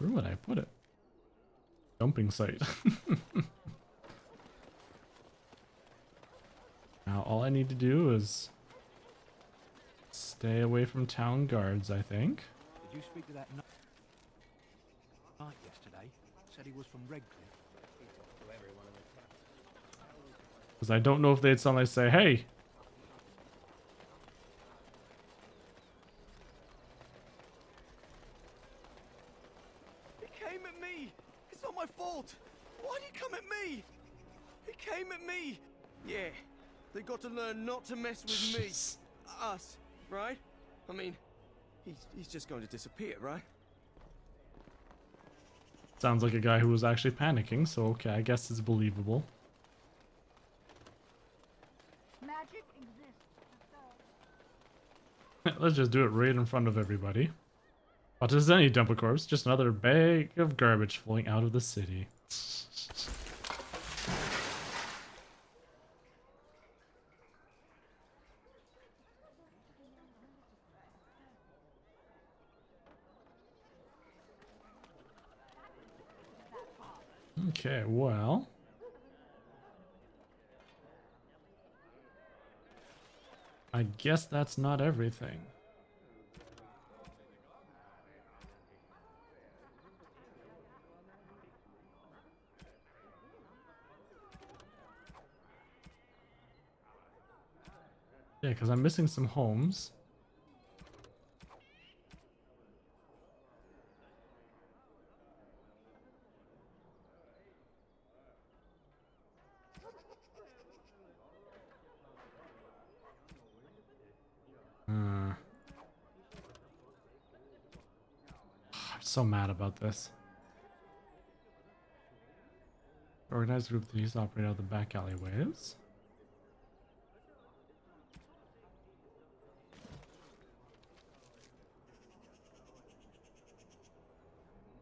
Where would I put it? Dumping site. Now all I need to do is stay away from town guards, I think. Did you speak to that knight yesterday? Said he was from Redcliffe. Because I don't know if they'd suddenly say, hey. He came at me. It's not my fault. Why'd he come at me? He came at me. Yeah, they got to learn not to mess with me. Us, right? I mean, he's just going to disappear, right? Sounds like a guy who was actually panicking, so okay, I guess it's believable. Magic exists. Let's just do it right in front of everybody. What is any dump a corpse? Just another bag of garbage flowing out of the city. Okay, well. I guess that's not everything. Yeah, because I'm missing some homes. So mad about this. Organized group that used to operate out the back alleyways.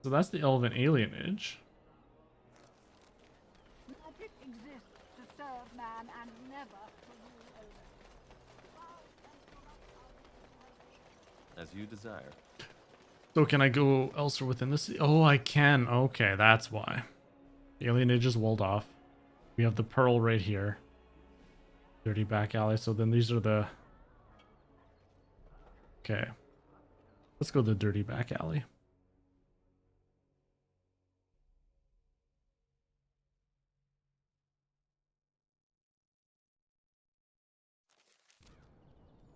So that's the elven alienage. Magic exists to serve man and never to rule over. As you desire. So can I go elsewhere within the city? Oh, I can. Okay, that's why. The alienage is walled off. We have the pearl right here. Dirty back alley. So then these are the... Okay. Let's go to the dirty back alley.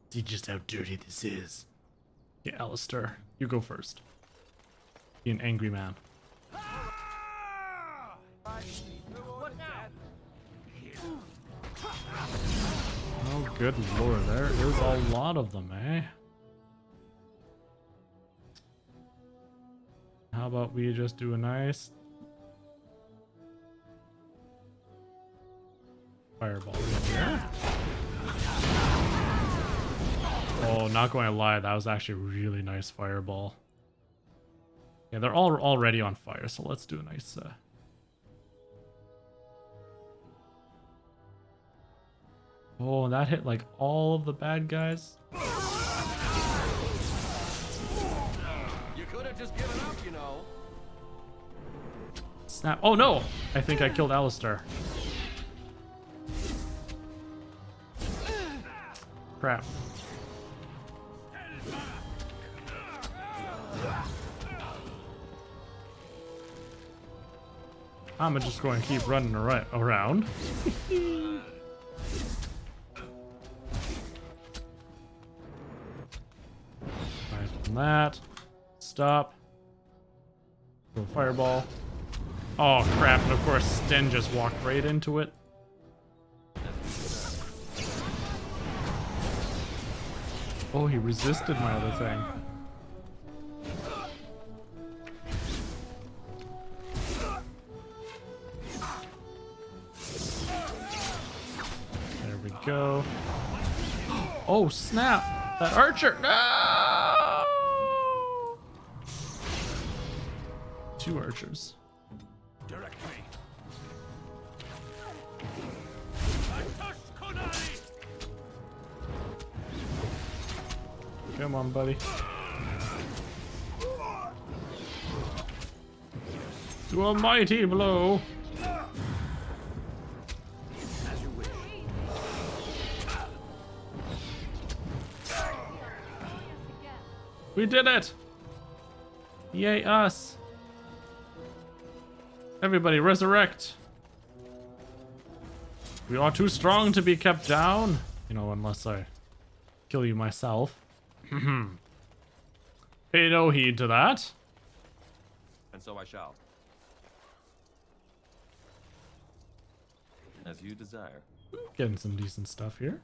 See just how dirty this is. Okay, Alistair, you go first. Be an angry man. Oh, good lord, there is a lot of them, eh? How about we just do a nice fireball right here? Oh, not going to lie, that was actually a really nice fireball. Yeah, they're all already on fire, so let's do a nice... Oh, and that hit like all of the bad guys. You could have just given up, you know. Snap. Oh no! I think I killed Alistair. Crap. I'm just going to keep running around. Right from that. Stop. Go fireball. Oh crap, and of course Sten just walked right into it. Oh, he resisted my other thing. There we go. Oh snap! That archer! No! 2 archers. Direct me. Come on, buddy. To a mighty blow. As you wish. We did it! Yay us! Everybody resurrect! We are too strong to be kept down. You know, unless I kill you myself. Pay no heed to that. And so I shall. As you desire. Getting some decent stuff here.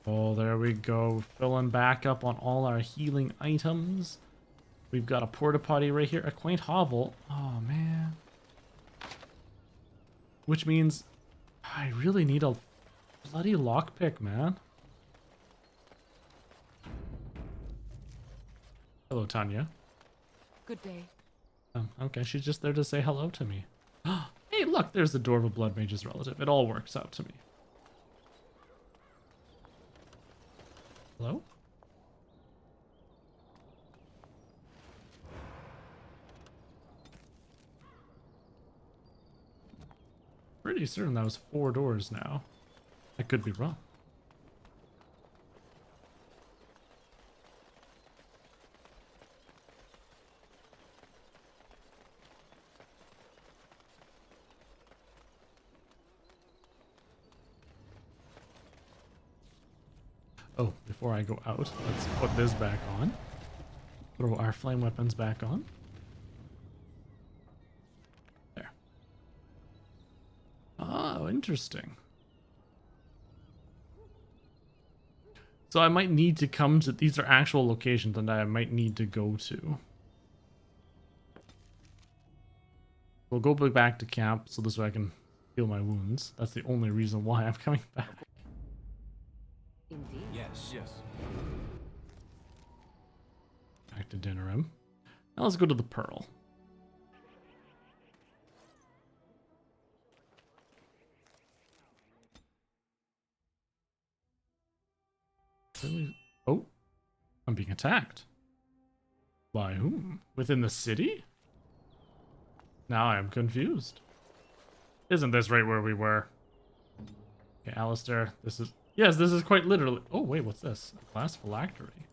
Oh, there we go. Filling back up on all our healing items. We've got a porta potty right here. A quaint hovel. Oh, man. Which means I really need a bloody lockpick, man. Hello, Tanya. Good day. Okay, she's just there to say hello to me. Hey, look, there's the door of a blood mage's relative. It all works out to me. Hello? Pretty certain that was 4 doors now. I could be wrong. Oh, before I go out, let's put this back on. Throw our flame weapons back on. There. Oh, interesting. So I might need to come to, these are actual locations that I might need to go to. We'll go back to camp so this way I can heal my wounds. That's the only reason why I'm coming back. Indeed. Yes. Back to dinner room. Now let's go to the Pearl. Oh, I'm being attacked. By whom? Within the city? Now I am confused. Isn't this right where we were? Okay, Alistair, this is... Yes, this is quite literally... Oh, wait, what's this? A glass phylactery.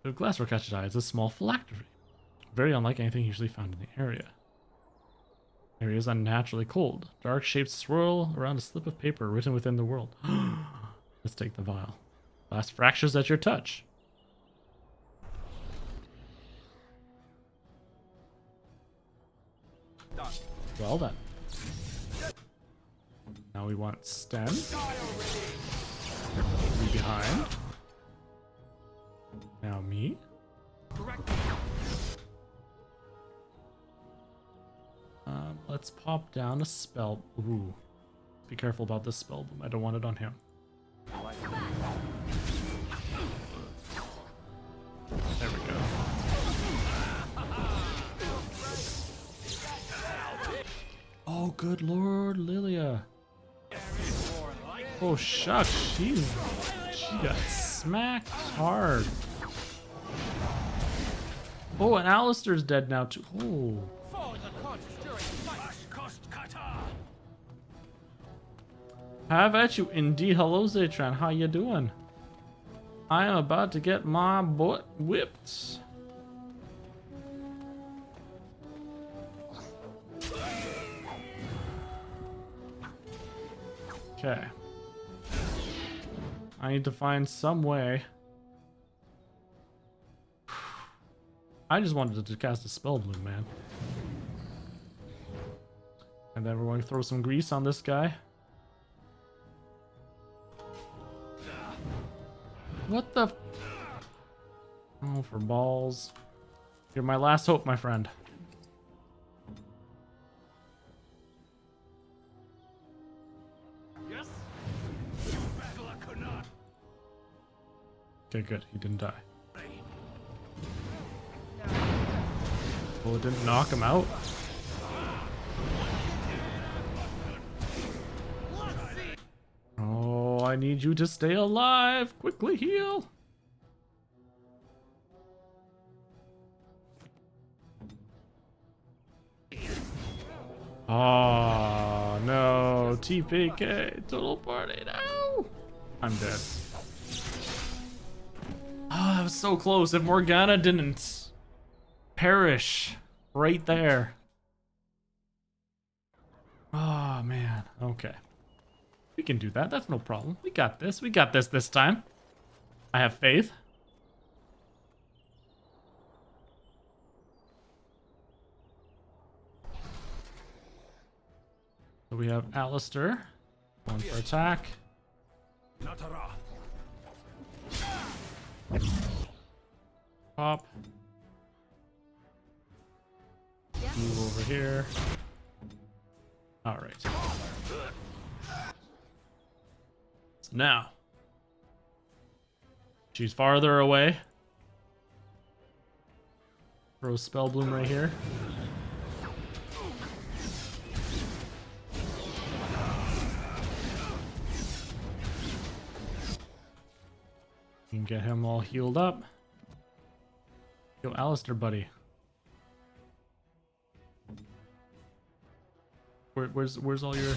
The glass rocachitae is a small phylactery. Very unlike anything usually found in the area. The area is unnaturally cold. Dark shapes swirl around a slip of paper written within the world. Let's take the vial. Glass fractures at your touch. Well then. Now we want Sten. Me behind. Now me. Let's pop down a spell. Ooh. Be careful about this spell boom. I don't want it on him. There we go. Oh, good lord, Lilia. Oh, shucks. She got smacked hard. Oh, and Alistair's dead now, too. Oh. Have at you, indeed. Hello, Zatran. How you doing? I am about to get my butt whipped. Okay. I need to find some way. I just wanted to cast a spell bloom, man. And then we're going to throw some grease on this guy. What the? Oh, for balls. You're my last hope, my friend. Yes. Battle I could not. Okay, good. He didn't die. Oh, it didn't knock him out. Oh, I need you to stay alive. Quickly heal. Oh, no. TPK. Total party. No. I'm dead. Oh, that was so close. If Morgana didn't perish right there. Oh, man. Okay. We can do that. That's no problem. We got this. We got this time. I have faith. So we have Alistair. Going for attack. Pop. Move over here. All right. So now, she's farther away. Throw spell bloom right here. You can get him all healed up. Yo, Alistair, buddy. Where's all your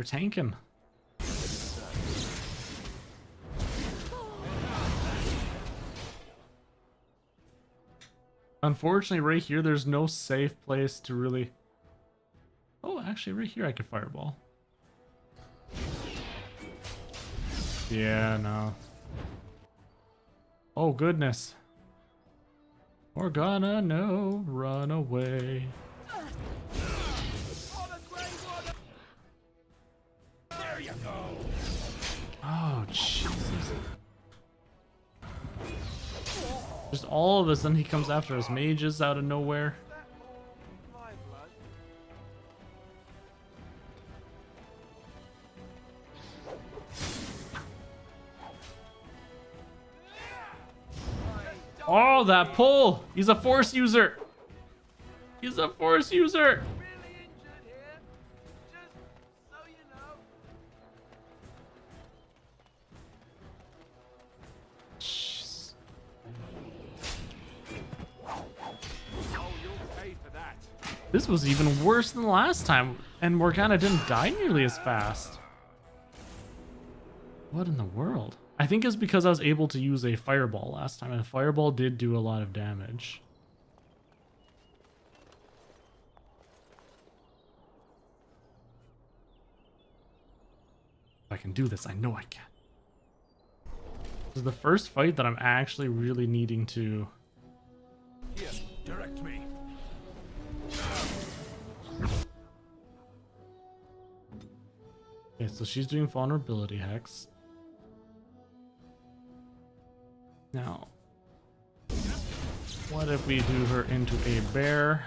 tanking? Unfortunately, right here, there's no safe place to really... Oh, actually, right here I could fireball. Yeah, no. Oh, goodness. Morgana, no, run away. There you go. Oh, Jesus. Just all of a sudden he comes after us mages out of nowhere. Oh, that pull! He's a force user! He's a force user! Jeez. This was even worse than last time, and Morgana didn't die nearly as fast. What in the world? I think it's because I was able to use a fireball last time, and a fireball did do a lot of damage. If I can do this, I know I can. This is the first fight that I'm actually really needing to... Here, direct me. Okay, so she's doing vulnerability hex. Now, what if we do her into a bear?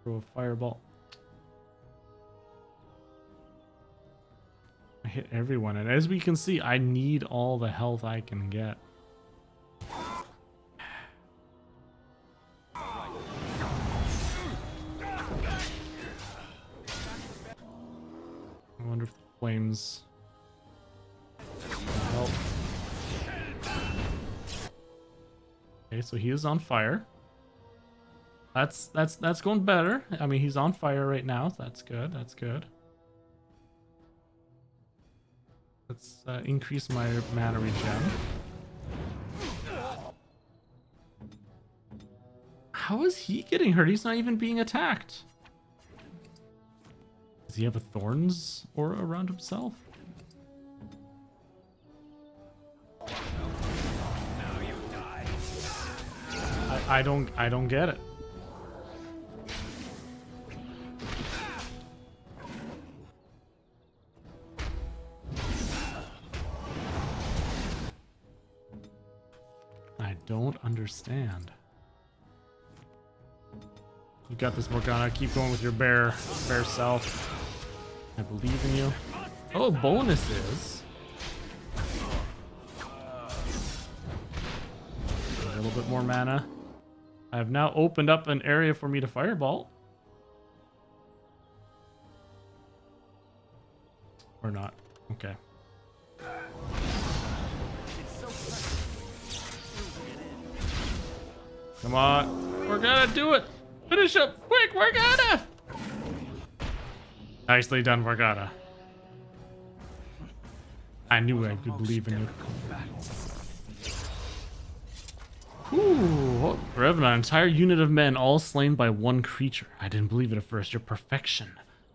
Throw a fireball. I hit everyone, and as we can see, I need all the health I can get. I wonder if the flames help. Okay, so he is on fire. That's going better. I mean, he's on fire right now. So that's good. That's good. Let's increase my mana regen. How is he getting hurt? He's not even being attacked. Does he have a thorns aura around himself? I don't get it. I don't understand. You got this, Morgana. Keep going with your bear self. I believe in you. Oh, bonuses. A little bit more mana. I have now opened up an area for me to fireball. Or not. Okay. Come on. We're gonna do it. Finish up quick, Morgana. Nicely done, Morgana. I knew I could believe in you. Ooh, Revenant, an entire unit of men all slain by one creature. I didn't believe it at first, your perfection.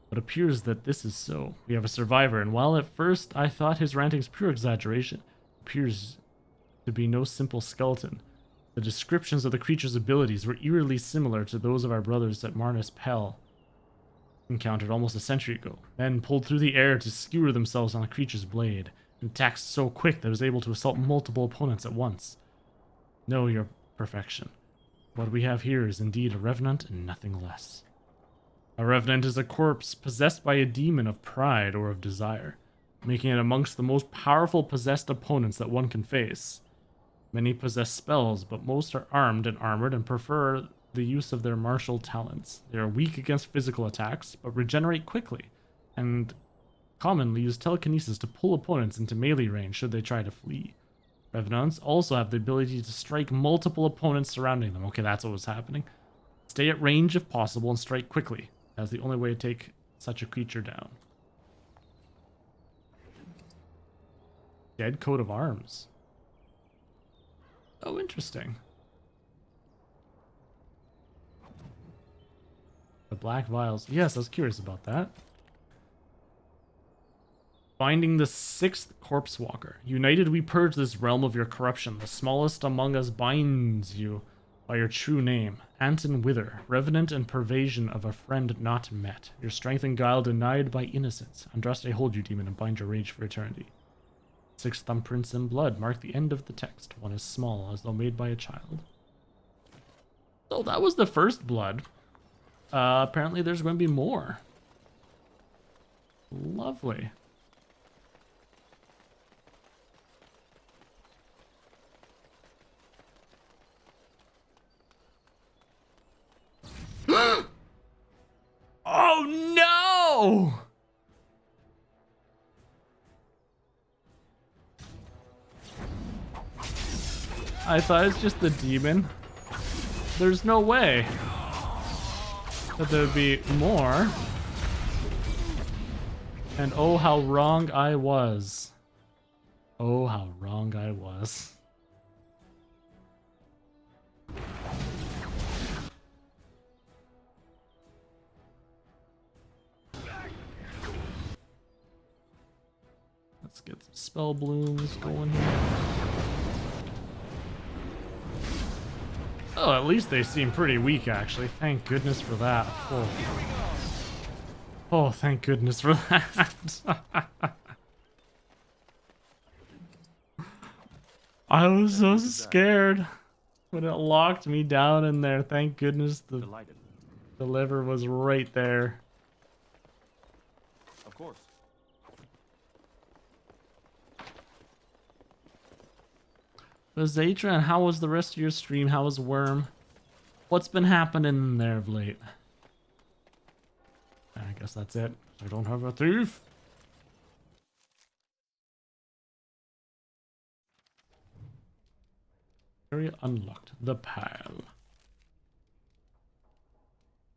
But it appears that this is so. We have a survivor, and while at first I thought his ranting is pure exaggeration, it appears to be no simple skeleton. The descriptions of the creature's abilities were eerily similar to those of our brothers that Marnus Pell encountered almost a century ago. Men pulled through the air to skewer themselves on the creature's blade, and attacked so quick that it was able to assault multiple opponents at once. No, your perfection. What we have here is indeed a revenant and nothing less. A revenant is a corpse possessed by a demon of pride or of desire, making it amongst the most powerful possessed opponents that one can face. Many possess spells, but most are armed and armored and prefer the use of their martial talents. They are weak against physical attacks, but regenerate quickly, and commonly use telekinesis to pull opponents into melee range should they try to flee. Revenants also have the ability to strike multiple opponents surrounding them. Okay, that's what was happening. Stay at range if possible and strike quickly. That's the only way to take such a creature down. Dead coat of arms. Oh, interesting. The black vials. Yes, I was curious about that. Finding the 6th corpse walker. United we purge this realm of your corruption. The smallest among us binds you By your true name, Anton Wither, revenant and pervasion of a friend not met. Your strength and guile denied by innocence. Andraste hold you, demon, and bind your rage for eternity. 6 thumbprints in blood mark the end of the text. One is small, as though made by a child. So that was the first blood. Apparently there's going to be more. Lovely. Oh no! I thought it's just the demon. There's no way that there'd be more. And oh, how wrong I was. Oh, how wrong I was. Let's get some spell blooms going here. Oh, at least they seem pretty weak, actually. Thank goodness for that. Oh, oh thank goodness for that. I was so scared when it locked me down in there. Thank goodness the lever was right there. Of course. Zatran, how was the rest of your stream? How was Worm? What's been happening there of late? I guess that's it. I don't have a thief. Area unlocked. The pile.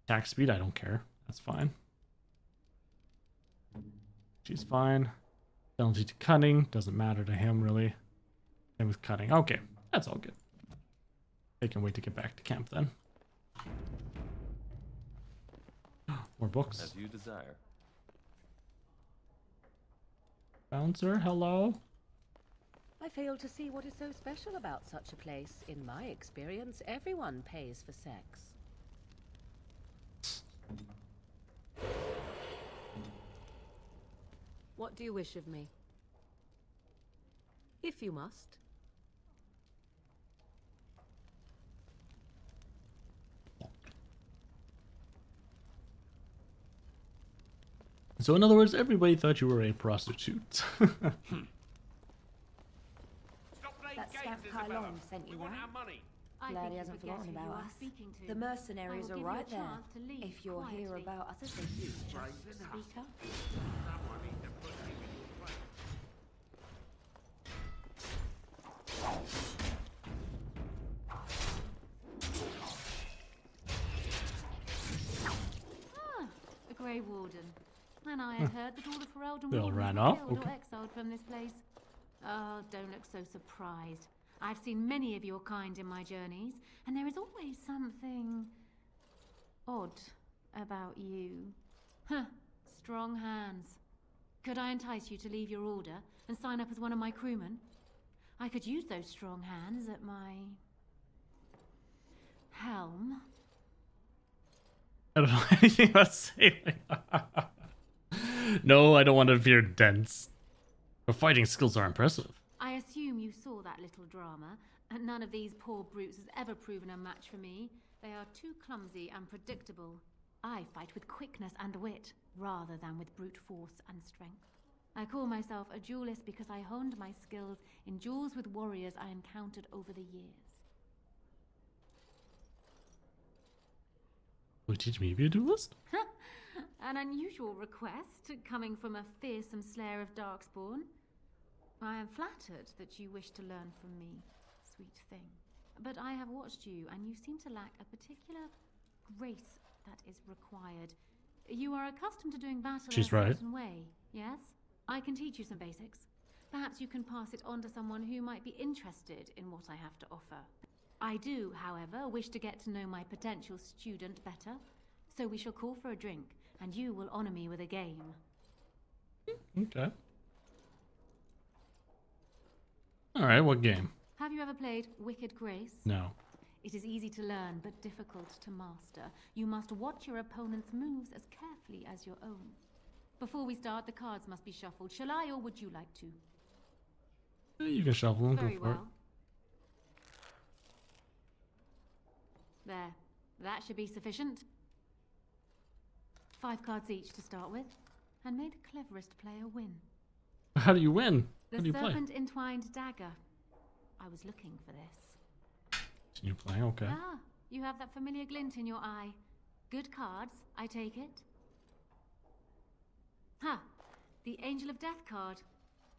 Attack speed, I don't care. That's fine. She's fine. Penalty to cunning. Doesn't matter to him, really. Same with cutting. Okay, that's all good. They can wait to get back to camp then. More books. As you desire. Bouncer, hello? I fail to see what is so special about such a place. In my experience, everyone pays for sex. What do you wish of me? If you must. So in other words, everybody thought you were a prostitute. That scamp Kylon sent you out. Glad he hasn't forgotten about us. The mercenaries are right there. If you'll hear about us, just speak up. A Grey Warden. And I had heard that all the Ferelden They all wardens ran were off? killed Okay. or exiled from this place. Oh, don't look so surprised. I've seen many of your kind in my journeys, and there is always something odd about you. Huh, strong hands. Could I entice you to leave your order and sign up as one of my crewmen? I could use those strong hands at my helm. I don't know anything about sailing. No, I don't want to appear dense. Your fighting skills are impressive. I assume you saw that little drama, and none of these poor brutes has ever proven a match for me. They are too clumsy and predictable. I fight with quickness and wit, rather than with brute force and strength. I call myself a duelist because I honed my skills in duels with warriors I encountered over the years. Will you teach me to be a duelist? An unusual request, coming from a fearsome slayer of Darkspawn. I am flattered that you wish to learn from me, sweet thing. But I have watched you, and you seem to lack a particular grace that is required. You are accustomed to doing battle She's in a right. certain way, yes? I can teach you some basics. Perhaps you can pass it on to someone who might be interested in what I have to offer. I do, however, wish to get to know my potential student better, so we shall call for a drink, and you will honor me with a game. Okay. Alright, what game? Have you ever played Wicked Grace? No. It is easy to learn, but difficult to master. You must watch your opponent's moves as carefully as your own. Before we start, the cards must be shuffled. Shall I, or would you like to? You can shuffle them, go Very for it. well. There. That should be sufficient. 5 cards each to start with, and may the cleverest player win. How do you win? The How do you play? serpent entwined dagger. I was looking for this. Can you play? Okay. Ah, you have that familiar glint in your eye. Good cards, I take it. Ha! The Angel of Death card.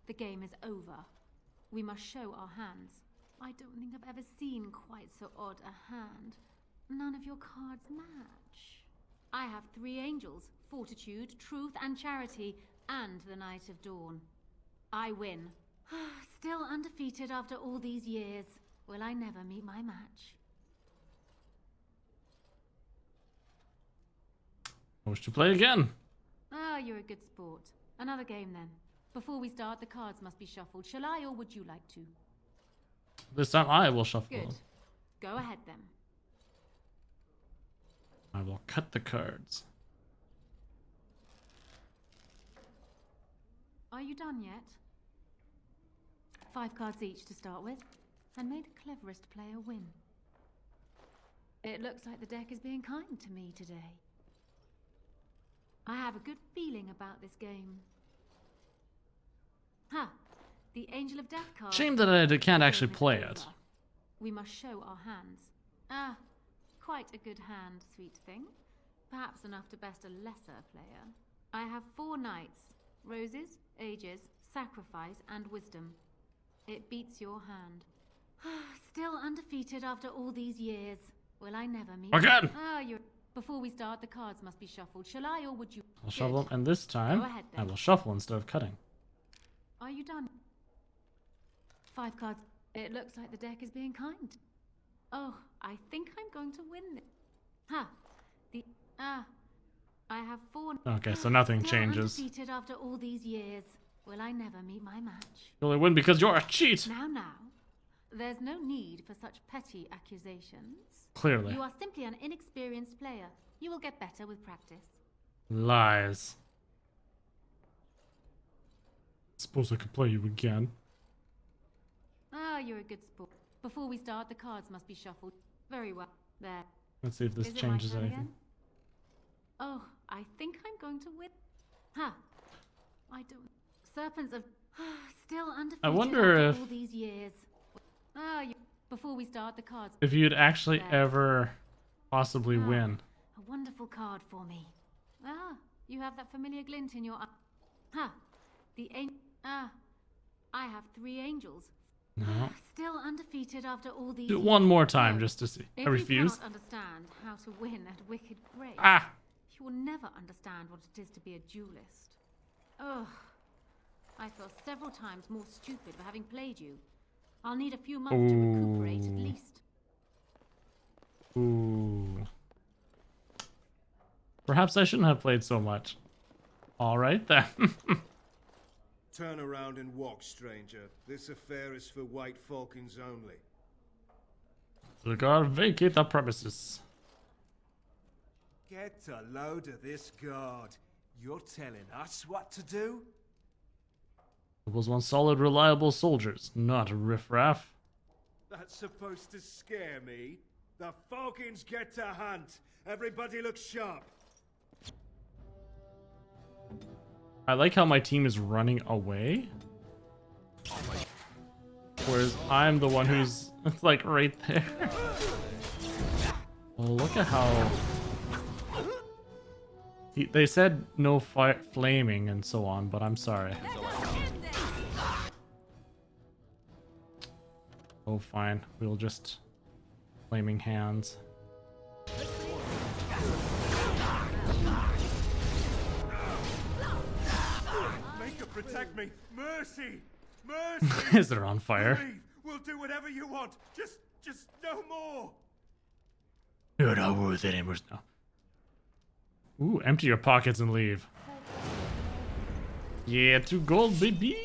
The game is over. We must show our hands. I don't think I've ever seen quite so odd a hand. None of your cards match. I have 3 angels, Fortitude, Truth, and Charity, and the Night of Dawn. I win. Still undefeated after all these years. Will I never meet my match? I wish to play again. Ah, you're a good sport. Another game then. Before we start, the cards must be shuffled. Shall I, or would you like to? This time I will shuffle Good. them. Go ahead then. I will cut the cards. Are you done yet? 5 cards each to start with, and may the cleverest player win. It looks like the deck is being kind to me today. I have a good feeling about this game. Ha! The Angel of Death card. Shame that I can't actually play it. We must show our hands. Ah, quite a good hand, sweet thing. Perhaps enough to best a lesser player. I have 4 knights. Roses, ages, sacrifice, and wisdom. It beats your hand. Still undefeated after all these years. Will I never meet Again! Ah, you're... Before we start, the cards must be shuffled. Shall I, or would you... I'll shuffle them, and this time Go ahead, I then. will shuffle instead of cutting. Are you done? 5 cards. It looks like the deck is being kind. Oh, I think I'm going to win this. Ha! The... Ah... I have 4... Okay, so nothing Still changes. Undefeated after all these years. Will I never meet my match? You only win because you're a cheat! Now. There's no need for such petty accusations. Clearly. You are simply an inexperienced player. You will get better with practice. Lies. Suppose I could play you again. Ah, you're a good sport. Before we start, the cards must be shuffled. Very well. There. Let's see if this Is it my changes turn anything. again? Oh, I think I'm going to win. Ha! I don't... Serpents of... Still undefeated I wonder after if- all these years. Ah, before we start, the cards... If you'd actually There. ever possibly Ah, win. A wonderful card for me. Ah, you have that familiar glint in your eye. Ha! I have 3 angels. No. Still undefeated after all these Do it years. one more time No. just to see. If I refuse. you cannot understand how to win at Wicked Grace, Ah! you will never understand what it is to be a duelist. Ugh. I felt several times more stupid for having played you. I'll need a few months to recuperate at Ooh. least. Ooh. Perhaps I shouldn't have played so much. Alright then. Turn around and walk, stranger. This affair is for White Falcons only. The guard vacate the premises. Get a load of this guard. You're telling us what to do? It was one solid, reliable soldiers, not a riffraff. That's supposed to scare me. The Falcons get to hunt. Everybody look sharp. I like how my team is running away. Whereas I'm the one who's like right there. Oh, look at how... They said no fire, flaming and so on, but I'm sorry. Oh, fine. We'll just... Flaming hands. Maker, protect me. Mercy! Mercy! Is it on fire? Believe. We'll do whatever you want. Just no more. You're not worth it anymore now. Ooh, empty your pockets and leave. Yeah, 2 gold, baby!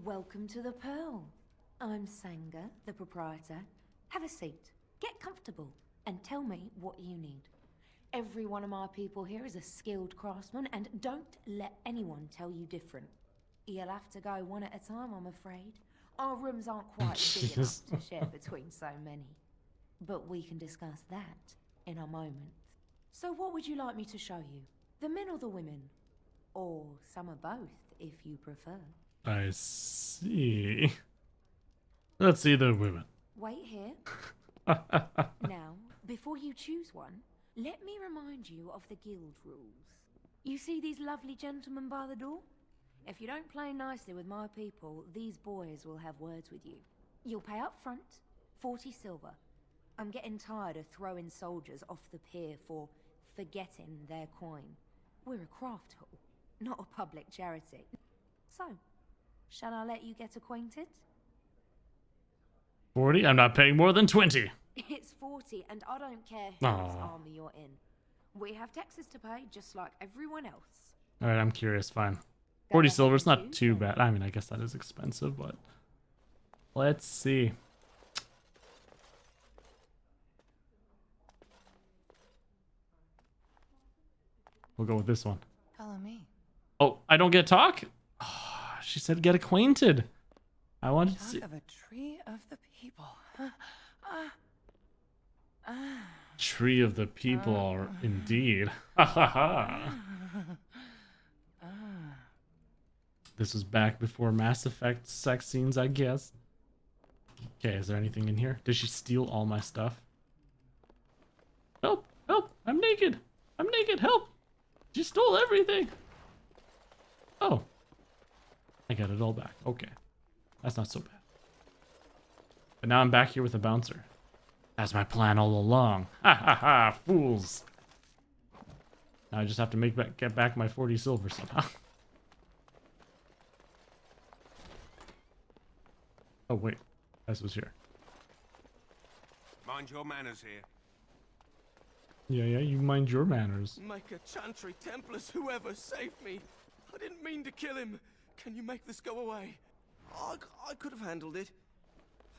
Welcome to the Pearl. I'm Sanga, the proprietor. Have a seat, get comfortable, and tell me what you need. Every one of my people here is a skilled craftsman, and don't let anyone tell you different. You'll have to go one at a time, I'm afraid. Our rooms aren't quite big enough to share between so many. But we can discuss that in a moment. So what would you like me to show you? The men or the women? Or some of both, if you prefer. I see. Let's see the women. Wait here. Now, before you choose one, let me remind you of the guild rules. You see these lovely gentlemen by the door? If you don't play nicely with my people, these boys will have words with you. You'll pay up front, 40 silver. I'm getting tired of throwing soldiers off the pier for forgetting their coin. We're a craft hall, not a public charity. So, shall I let you get acquainted? 40? I'm not paying more than 20. It's 40, and I don't care whose Aw. army you're in. We have taxes to pay, just like everyone else. Alright, I'm curious. Fine. 40 silver's not too bad. I mean, I guess that is expensive, but let's see. We'll go with this one. Follow me. Oh, I don't get talk? Oh, she said get acquainted. I wanted to Talk see. of a tree of the people. Tree of the people, indeed. Ha ha ha. This was back before Mass Effect sex scenes, I guess. Okay, is there anything in here? Did she steal all my stuff? Help! Help! I'm naked! I'm naked! Help! She stole everything! Oh. I got it all back. Okay. That's not so bad. But now I'm back here with a bouncer. That's my plan all along. Ha ha ha! Fools! Now I just have to get back my 40 silver somehow. Oh wait, this was here. Mind your manners here. Yeah, you mind your manners. Maker, Chantry, Templars, whoever, save me. I didn't mean to kill him. Can you make this go away? I could have handled it.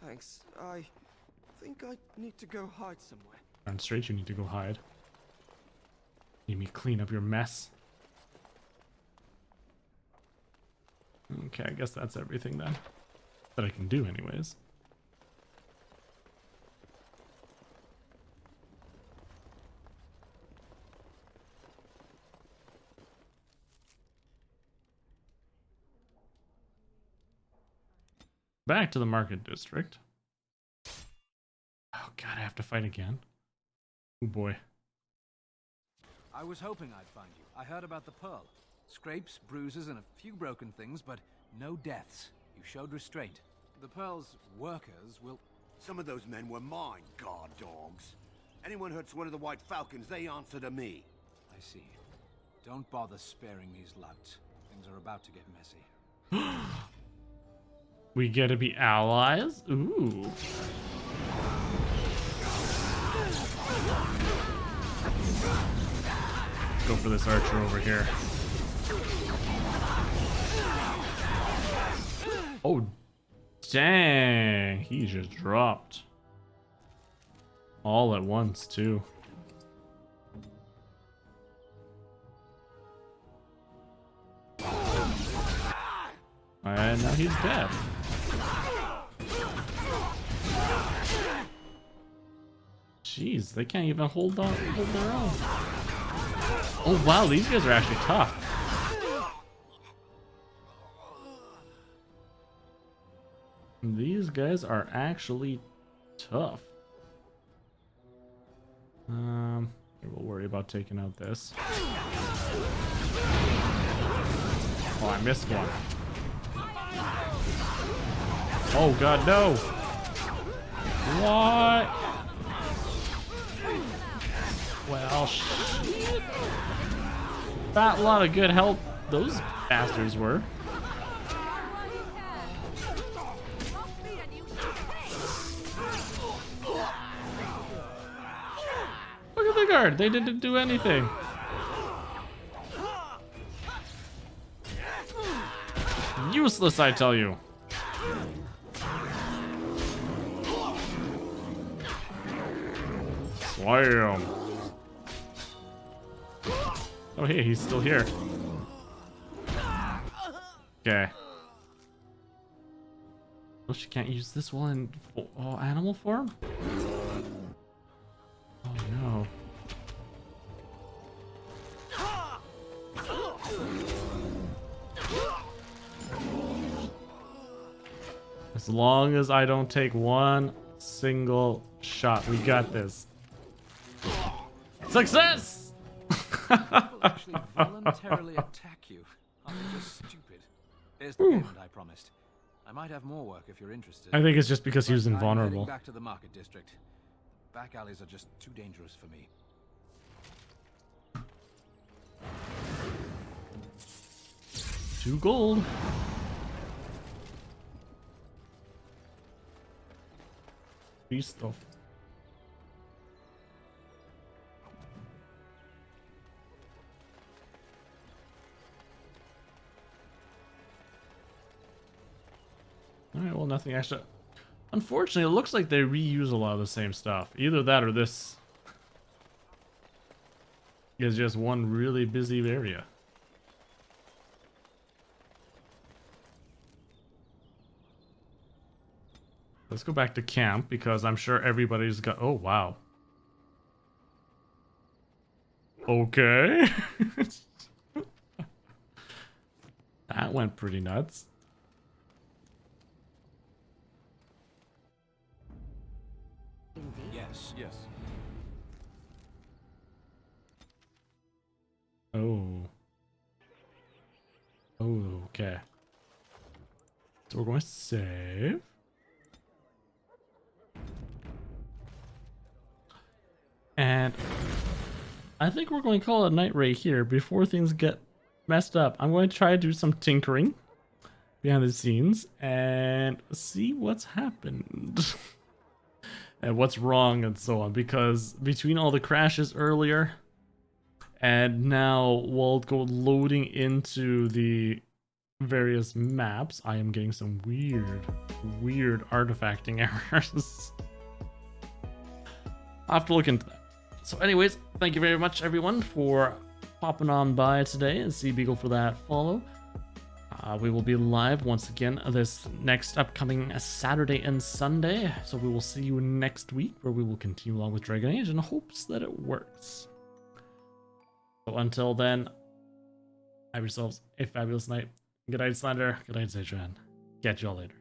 Thanks. I think I need to go hide somewhere. Darn straight you need to go hide. Need me clean up your mess. Okay, I guess that's everything then. That I can do anyways. Back to the market district. Oh god, I have to fight again. Oh boy. I was hoping I'd find you. I heard about the Pearl. Scrapes, bruises, and a few broken things, but no deaths. You showed restraint. The Pearl's workers will... Some of those men were mine, guard dogs. Anyone hurts one of the White Falcons, they answer to me. I see. Don't bother sparing these louts. Things are about to get messy. We get to be allies? Ooh. Go for this archer over here. Oh, dang. He just dropped. All at once, too. And now he's dead. Jeez, they can't even hold their own. Oh wow, these guys are actually tough. These guys are actually tough. We'll worry about taking out this. Oh, I missed one. Oh god, no! What? Well, shit. Not a lot of good help those bastards were. Look at the guard, they didn't do anything. Useless, I tell you. Slam. Oh, hey, he's still here. Okay. Well, she can't use this one in animal form? Oh, no. As long as I don't take one single shot, we got this. Success! People actually voluntarily attack you. I'm just stupid. There's the payment I promised. I might have more work if you're interested. I think it's just because he was I'm invulnerable. heading back to the market district. Back alleys are just too dangerous for me. 2 gold. Free stuff. Alright, well, nothing extra. Unfortunately, it looks like they reuse a lot of the same stuff. Either that or this is just one really busy area. Let's go back to camp because I'm sure everybody's got... Oh, wow. Okay. That went pretty nuts. Yes, yes. Oh. Oh, okay. So we're going to save. And I think we're going to call it a night right here before things get messed up. I'm going to try to do some tinkering behind the scenes and see what's happened and what's wrong and so on, because between all the crashes earlier and now we'll go loading into the various maps, I am getting some weird artifacting errors. I'll have to look into that. So anyways, thank you very much everyone for popping on by today, and Sea Beagle for that follow. We will be live once again this next upcoming Saturday and Sunday, so we will see you next week where we will continue along with Dragon Age in hopes that it works. So until then, have yourselves a fabulous night. Good night, Slender. Good night, Zedran. Catch y'all later.